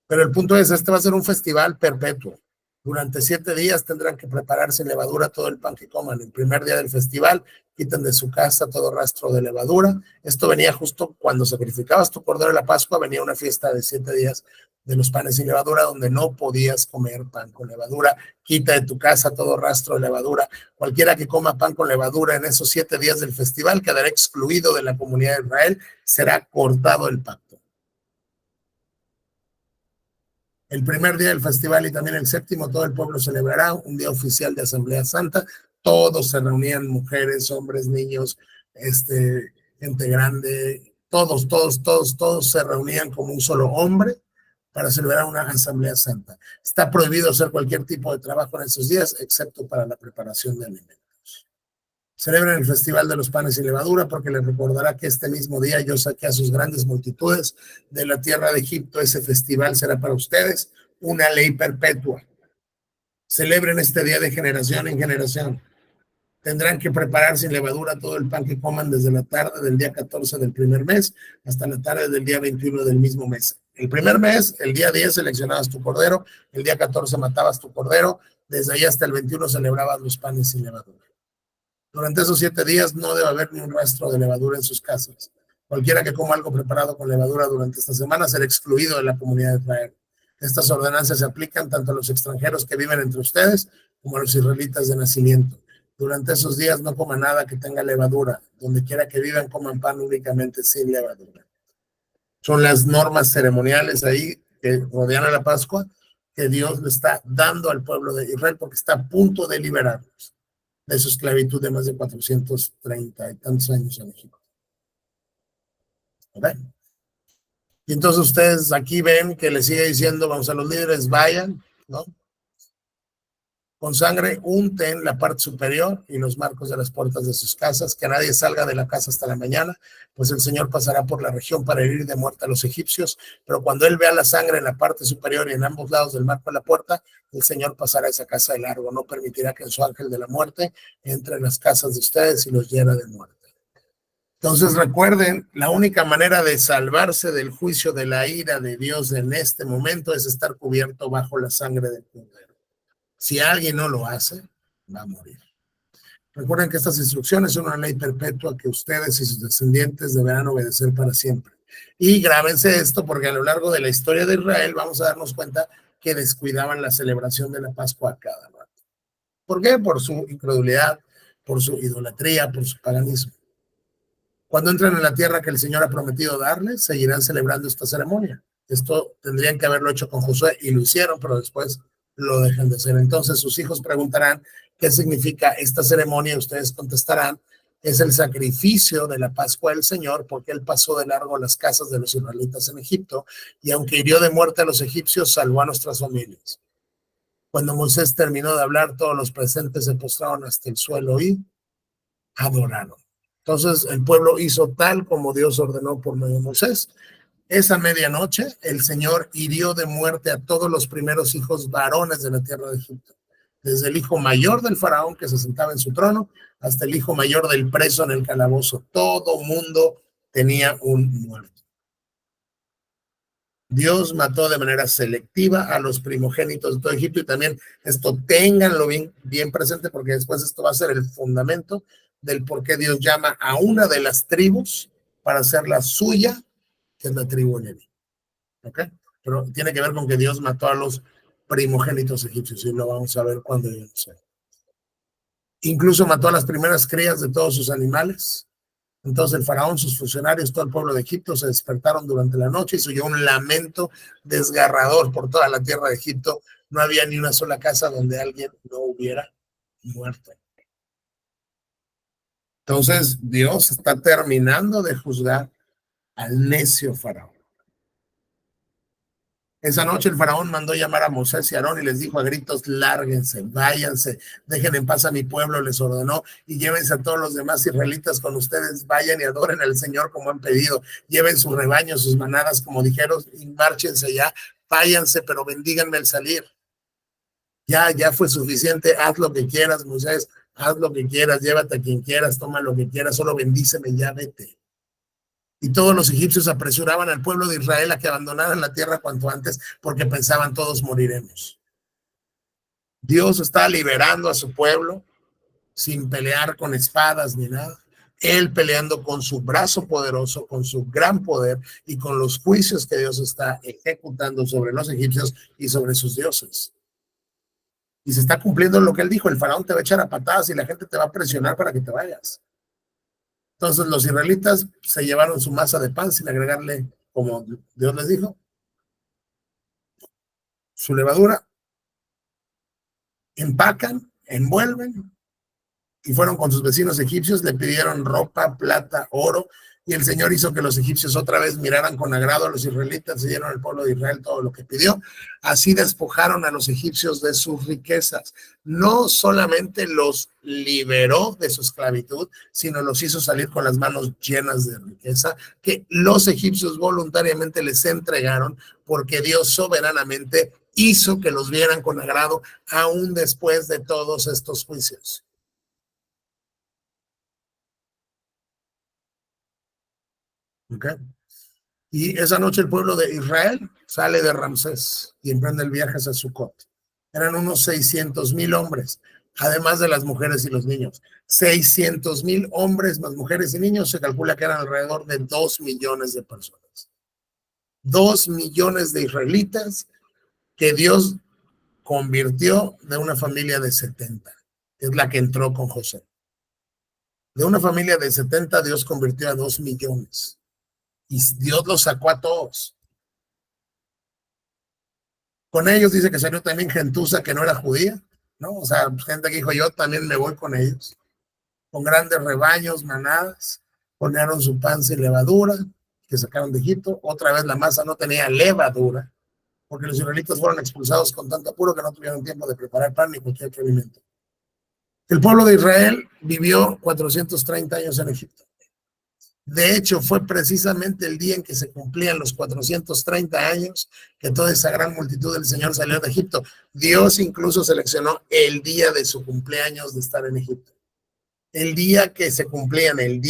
Pero el punto es, este va a ser un festival perpetuo. Durante 7 días tendrán que prepararse levadura todo el pan que coman. El primer día del festival, quiten de su casa todo rastro de levadura. Esto venía justo cuando sacrificabas tu cordero de la Pascua, venía una fiesta de 7 días de los panes sin levadura, donde no podías comer pan con levadura. Quita de tu casa todo rastro de levadura. Cualquiera que coma pan con levadura en esos 7 días del festival quedará excluido de la comunidad de Israel, será cortado el pacto. El primer día del festival y también el séptimo, todo el pueblo celebrará un día oficial de Asamblea Santa. Todos se reunían, mujeres, hombres, niños, gente grande, todos se reunían como un solo hombre para celebrar una Asamblea Santa. Está prohibido hacer cualquier tipo de trabajo en esos días, excepto para la preparación de alimentos. Celebren el Festival de los Panes y Levadura porque les recordará que este mismo día yo saqué a sus grandes multitudes de la tierra de Egipto. Ese festival será para ustedes una ley perpetua. Celebren este día de generación en generación. Tendrán que preparar sin levadura todo el pan que coman desde la tarde del día 14 del primer mes hasta la tarde del día 21 del mismo mes. El primer mes, el día 10 seleccionabas tu cordero, el día 14 matabas tu cordero, desde ahí hasta el 21 celebrabas los panes sin levadura. Durante esos 7 días no debe haber ni un rastro de levadura en sus casas. Cualquiera que coma algo preparado con levadura durante esta semana será excluido de la comunidad de Israel. Estas ordenanzas se aplican tanto a los extranjeros que viven entre ustedes como a los israelitas de nacimiento. Durante esos días no coman nada que tenga levadura. Donde quiera que vivan, coman pan únicamente sin levadura. Son las normas ceremoniales ahí que rodean a la Pascua que Dios le está dando al pueblo de Israel porque está a punto de liberarlos de su esclavitud de más de 430 y tantos años en Egipto. ¿Okay? Y entonces ustedes aquí ven que le sigue diciendo, vamos a los líderes, vayan, ¿no? Con sangre unten la parte superior y los marcos de las puertas de sus casas, que nadie salga de la casa hasta la mañana, pues el Señor pasará por la región para herir de muerte a los egipcios, pero cuando él vea la sangre en la parte superior y en ambos lados del marco de la puerta, el Señor pasará esa casa de largo, no permitirá que su ángel de la muerte entre en las casas de ustedes y los hiera de muerte. Entonces recuerden, la única manera de salvarse del juicio de la ira de Dios en este momento es estar cubierto bajo la sangre del Cordero. Si alguien no lo hace, va a morir. Recuerden que estas instrucciones son una ley perpetua que ustedes y sus descendientes deberán obedecer para siempre. Y grábense esto porque a lo largo de la historia de Israel vamos a darnos cuenta que descuidaban la celebración de la Pascua a cada rato. ¿Por qué? Por su incredulidad, por su idolatría, por su paganismo. Cuando entren en la tierra que el Señor ha prometido darles, seguirán celebrando esta ceremonia. Esto tendrían que haberlo hecho con Josué y lo hicieron, pero después lo dejan de hacer. Entonces sus hijos preguntarán qué significa esta ceremonia. Ustedes contestarán, es el sacrificio de la Pascua del Señor, porque él pasó de largo las casas de los israelitas en Egipto, y aunque hirió de muerte a los egipcios, salvó a nuestras familias. Cuando Moisés terminó de hablar, todos los presentes se postraron hasta el suelo y adoraron. Entonces el pueblo hizo tal como Dios ordenó por medio de Moisés. Esa medianoche el Señor hirió de muerte a todos los primeros hijos varones de la tierra de Egipto, desde el hijo mayor del faraón que se sentaba en su trono hasta el hijo mayor del preso en el calabozo. Todo mundo tenía un muerto. Dios mató de manera selectiva a los primogénitos de todo Egipto, y también esto ténganlo bien presente, porque después esto va a ser el fundamento del por qué Dios llama a una de las tribus para hacerla suya, que es la tribu Leví. ¿Ok? Pero tiene que ver con que Dios mató a los primogénitos egipcios, y lo vamos a ver cuando lleguemos. Incluso mató a las primeras crías de todos sus animales. Entonces el faraón, sus funcionarios, todo el pueblo de Egipto se despertaron durante la noche y se oyó un lamento desgarrador por toda la tierra de Egipto. No había ni una sola casa donde alguien no hubiera muerto. Entonces Dios está terminando de juzgar al necio faraón. Esa noche el faraón mandó llamar a Moisés y Aarón y les dijo a gritos: lárguense, váyanse, dejen en paz a mi pueblo, les ordenó, y llévense a todos los demás israelitas con ustedes, vayan y adoren al Señor como han pedido, lleven sus rebaños, sus manadas como dijeron, y márchense ya, váyanse, pero bendíganme al salir. Ya fue suficiente, haz lo que quieras, Moisés, haz lo que quieras, llévate a quien quieras, toma lo que quieras, solo bendíceme, ya vete. Y todos los egipcios apresuraban al pueblo de Israel a que abandonaran la tierra cuanto antes, porque pensaban: todos moriremos. Dios está liberando a su pueblo sin pelear con espadas ni nada. Él peleando con su brazo poderoso, con su gran poder y con los juicios que Dios está ejecutando sobre los egipcios y sobre sus dioses. Y se está cumpliendo lo que él dijo: el faraón te va a echar a patadas y la gente te va a presionar para que te vayas. Entonces los israelitas se llevaron su masa de pan sin agregarle, como Dios les dijo, su levadura, empacan, envuelven, y fueron con sus vecinos egipcios, le pidieron ropa, plata, oro, y el Señor hizo que los egipcios otra vez miraran con agrado a los israelitas y dieron al pueblo de Israel todo lo que pidió. Así despojaron a los egipcios de sus riquezas. No solamente los liberó de su esclavitud, sino los hizo salir con las manos llenas de riqueza, que los egipcios voluntariamente les entregaron, porque Dios soberanamente hizo que los vieran con agrado, aún después de todos estos juicios. Okay. Y esa noche el pueblo de Israel sale de Ramsés y emprende el viaje hacia Sucot. Eran unos 600,000 hombres, además de las mujeres y los niños. 600,000 hombres más mujeres y niños, se calcula que eran alrededor de 2 millones de personas. 2 millones de israelitas que Dios convirtió de una familia de 70, que es la que entró con José. De una familia de 70 Dios convirtió a 2 millones. Y Dios los sacó a todos. Con ellos dice que salió también gentuza que no era judía, ¿no? O sea, gente que dijo: yo también me voy con ellos. Con grandes rebaños, manadas, ponieron su pan sin levadura, que sacaron de Egipto. Otra vez la masa no tenía levadura, porque los israelitas fueron expulsados con tanto apuro que no tuvieron tiempo de preparar pan ni cualquier otro alimento. El pueblo de Israel vivió 430 años en Egipto. De hecho, fue precisamente el día en que se cumplían los 430 años que toda esa gran multitud del Señor salió de Egipto. Dios incluso seleccionó el día de su cumpleaños de estar en Egipto. El día que se cumplían, el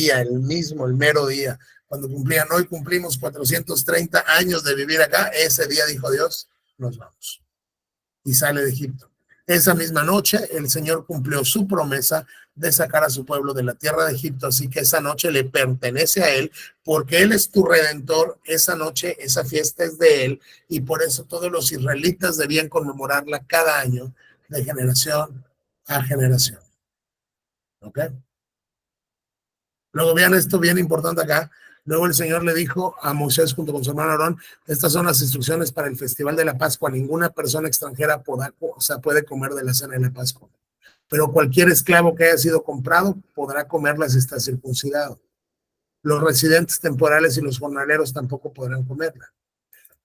mero día, cuando cumplían, hoy cumplimos 430 años de vivir acá, ese día dijo Dios, nos vamos. Y sale de Egipto. Esa misma noche el Señor cumplió su promesa de sacar a su pueblo de la tierra de Egipto, así que esa noche le pertenece a Él, porque Él es tu Redentor. Esa noche, esa fiesta es de Él, y por eso todos los israelitas debían conmemorarla cada año, de generación a generación. ¿Ok? Luego vean esto bien importante acá. Luego el Señor le dijo a Moisés junto con su hermano Aarón, estas son las instrucciones para el festival de la Pascua. Ninguna persona extranjera puede comer de la cena de la Pascua, pero cualquier esclavo que haya sido comprado podrá comerla si está circuncidado. Los residentes temporales y los jornaleros tampoco podrán comerla.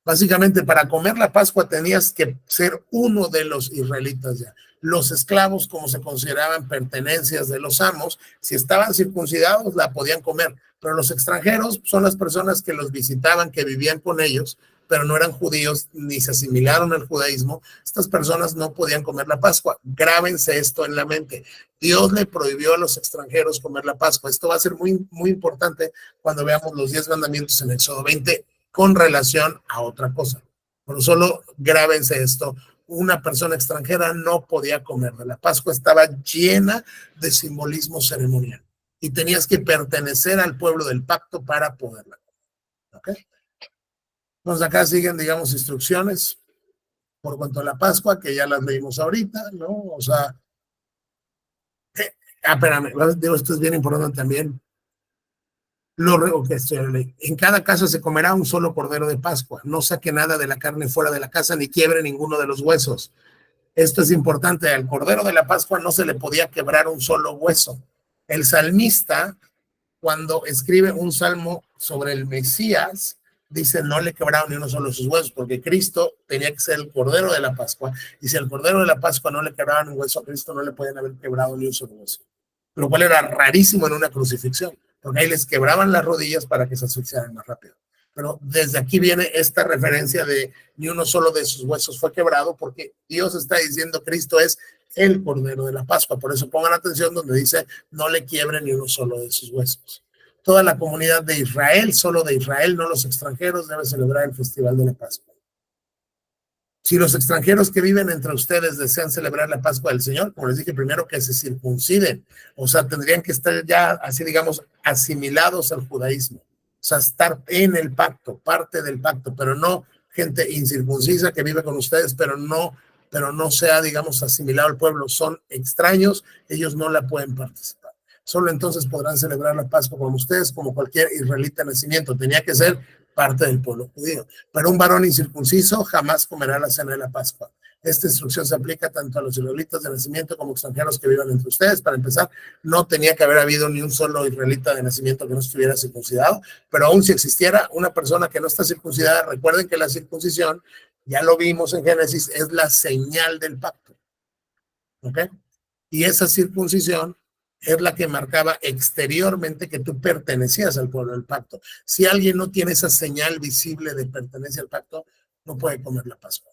Básicamente, para comer la Pascua tenías que ser uno de los israelitas ya. Los esclavos, como se consideraban pertenencias de los amos, si estaban circuncidados la podían comer, pero los extranjeros son las personas que los visitaban, que vivían con ellos, pero no eran judíos ni se asimilaron al judaísmo. Estas personas no podían comer la Pascua. Grábense esto en la mente. Dios le prohibió a los extranjeros comer la Pascua. Esto va a ser muy, muy importante cuando veamos los 10 mandamientos en Éxodo 20 con relación a otra cosa. Pero solo grábense esto. Una persona extranjera no podía comerla. La Pascua estaba llena de simbolismo ceremonial y tenías que pertenecer al pueblo del pacto para poderla comer. ¿Ok? Entonces acá siguen, digamos, instrucciones por cuanto a la Pascua, que ya las leímos ahorita, ¿no? O sea, espérame, digo, esto es bien importante también. En cada casa se comerá un solo cordero de Pascua. No saque nada de la carne fuera de la casa, ni quiebre ninguno de los huesos. Esto es importante. Al cordero de la Pascua no se le podía quebrar un solo hueso. El salmista, cuando escribe un salmo sobre el Mesías, dice, no le quebraron ni uno solo de sus huesos, porque Cristo tenía que ser el cordero de la Pascua. Y si al cordero de la Pascua no le quebraban un hueso, a Cristo no le podían haber quebrado ni un solo hueso. Lo cual era rarísimo en una crucifixión, porque ahí les quebraban las rodillas para que se asfixiaran más rápido. Pero desde aquí viene esta referencia de ni uno solo de sus huesos fue quebrado, porque Dios está diciendo Cristo es el Cordero de la Pascua. Por eso pongan atención donde dice no le quiebren ni uno solo de sus huesos. Toda la comunidad de Israel, solo de Israel, no los extranjeros, debe celebrar el festival de la Pascua. Si los extranjeros que viven entre ustedes desean celebrar la Pascua del Señor, como les dije primero, que se circunciden. O sea, tendrían que estar ya, así digamos, asimilados al judaísmo. O sea, estar en el pacto, parte del pacto, pero no gente incircuncisa que vive con ustedes, pero no sea, digamos, asimilado al pueblo. Son extraños, ellos no la pueden participar. Solo entonces podrán celebrar la Pascua con ustedes, como cualquier israelita de nacimiento. Tenía que ser parte del pueblo judío. Pero un varón incircunciso jamás comerá la cena de la Pascua. Esta instrucción se aplica tanto a los israelitas de nacimiento como extranjeros que vivan entre ustedes. Para empezar, no tenía que haber habido ni un solo israelita de nacimiento que no estuviera circuncidado, pero aún si existiera una persona que no está circuncidada, recuerden que la circuncisión, ya lo vimos en Génesis, es la señal del pacto. ¿Ok? Y esa circuncisión es la que marcaba exteriormente que tú pertenecías al pueblo del pacto. Si alguien no tiene esa señal visible de pertenencia al pacto, no puede comer la Pascua.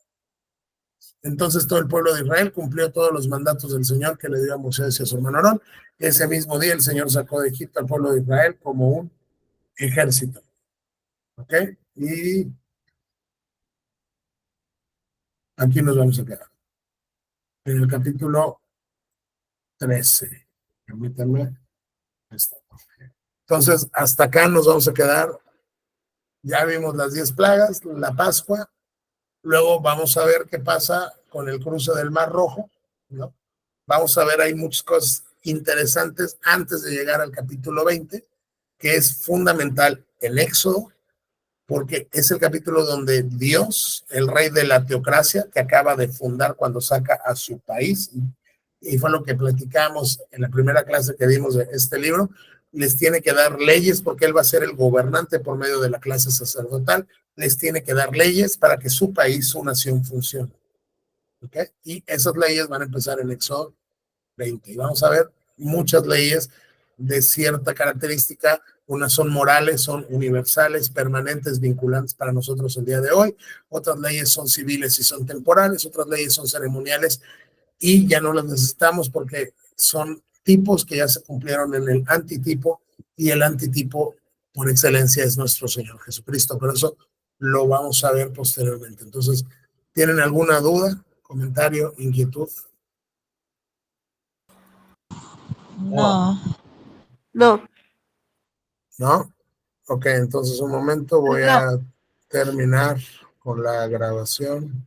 Entonces todo el pueblo de Israel cumplió todos los mandatos del Señor que le dio a Moisés y a su hermano Aarón. Ese mismo día el Señor sacó de Egipto al pueblo de Israel como un ejército. ¿Ok? Y aquí nos vamos a quedar. En el capítulo 13. Permítanme. Entonces, hasta acá nos vamos a quedar. Ya vimos las 10 plagas, la Pascua. Luego vamos a ver qué pasa con el cruce del Mar Rojo, ¿no? Vamos a ver, hay muchas cosas interesantes antes de llegar al capítulo 20, que es fundamental el Éxodo, porque es el capítulo donde Dios, el rey de la teocracia, que acaba de fundar cuando saca a su país, y fue lo que platicamos en la primera clase que dimos de este libro, les tiene que dar leyes porque él va a ser el gobernante por medio de la clase sacerdotal, les tiene que dar leyes para que su país, su nación funcione. ¿Okay? Y esas leyes van a empezar en Éxodo 20. Y vamos a ver muchas leyes de cierta característica. Unas son morales, son universales, permanentes, vinculantes para nosotros el día de hoy. Otras leyes son civiles y son temporales. Otras leyes son ceremoniales y ya no las necesitamos porque son tipos que ya se cumplieron en el antitipo, y el antitipo por excelencia es nuestro Señor Jesucristo. Pero eso lo vamos a ver posteriormente. Entonces, ¿tienen alguna duda, comentario, inquietud? No. No. ¿No? Ok, entonces un momento, voy a terminar con la grabación.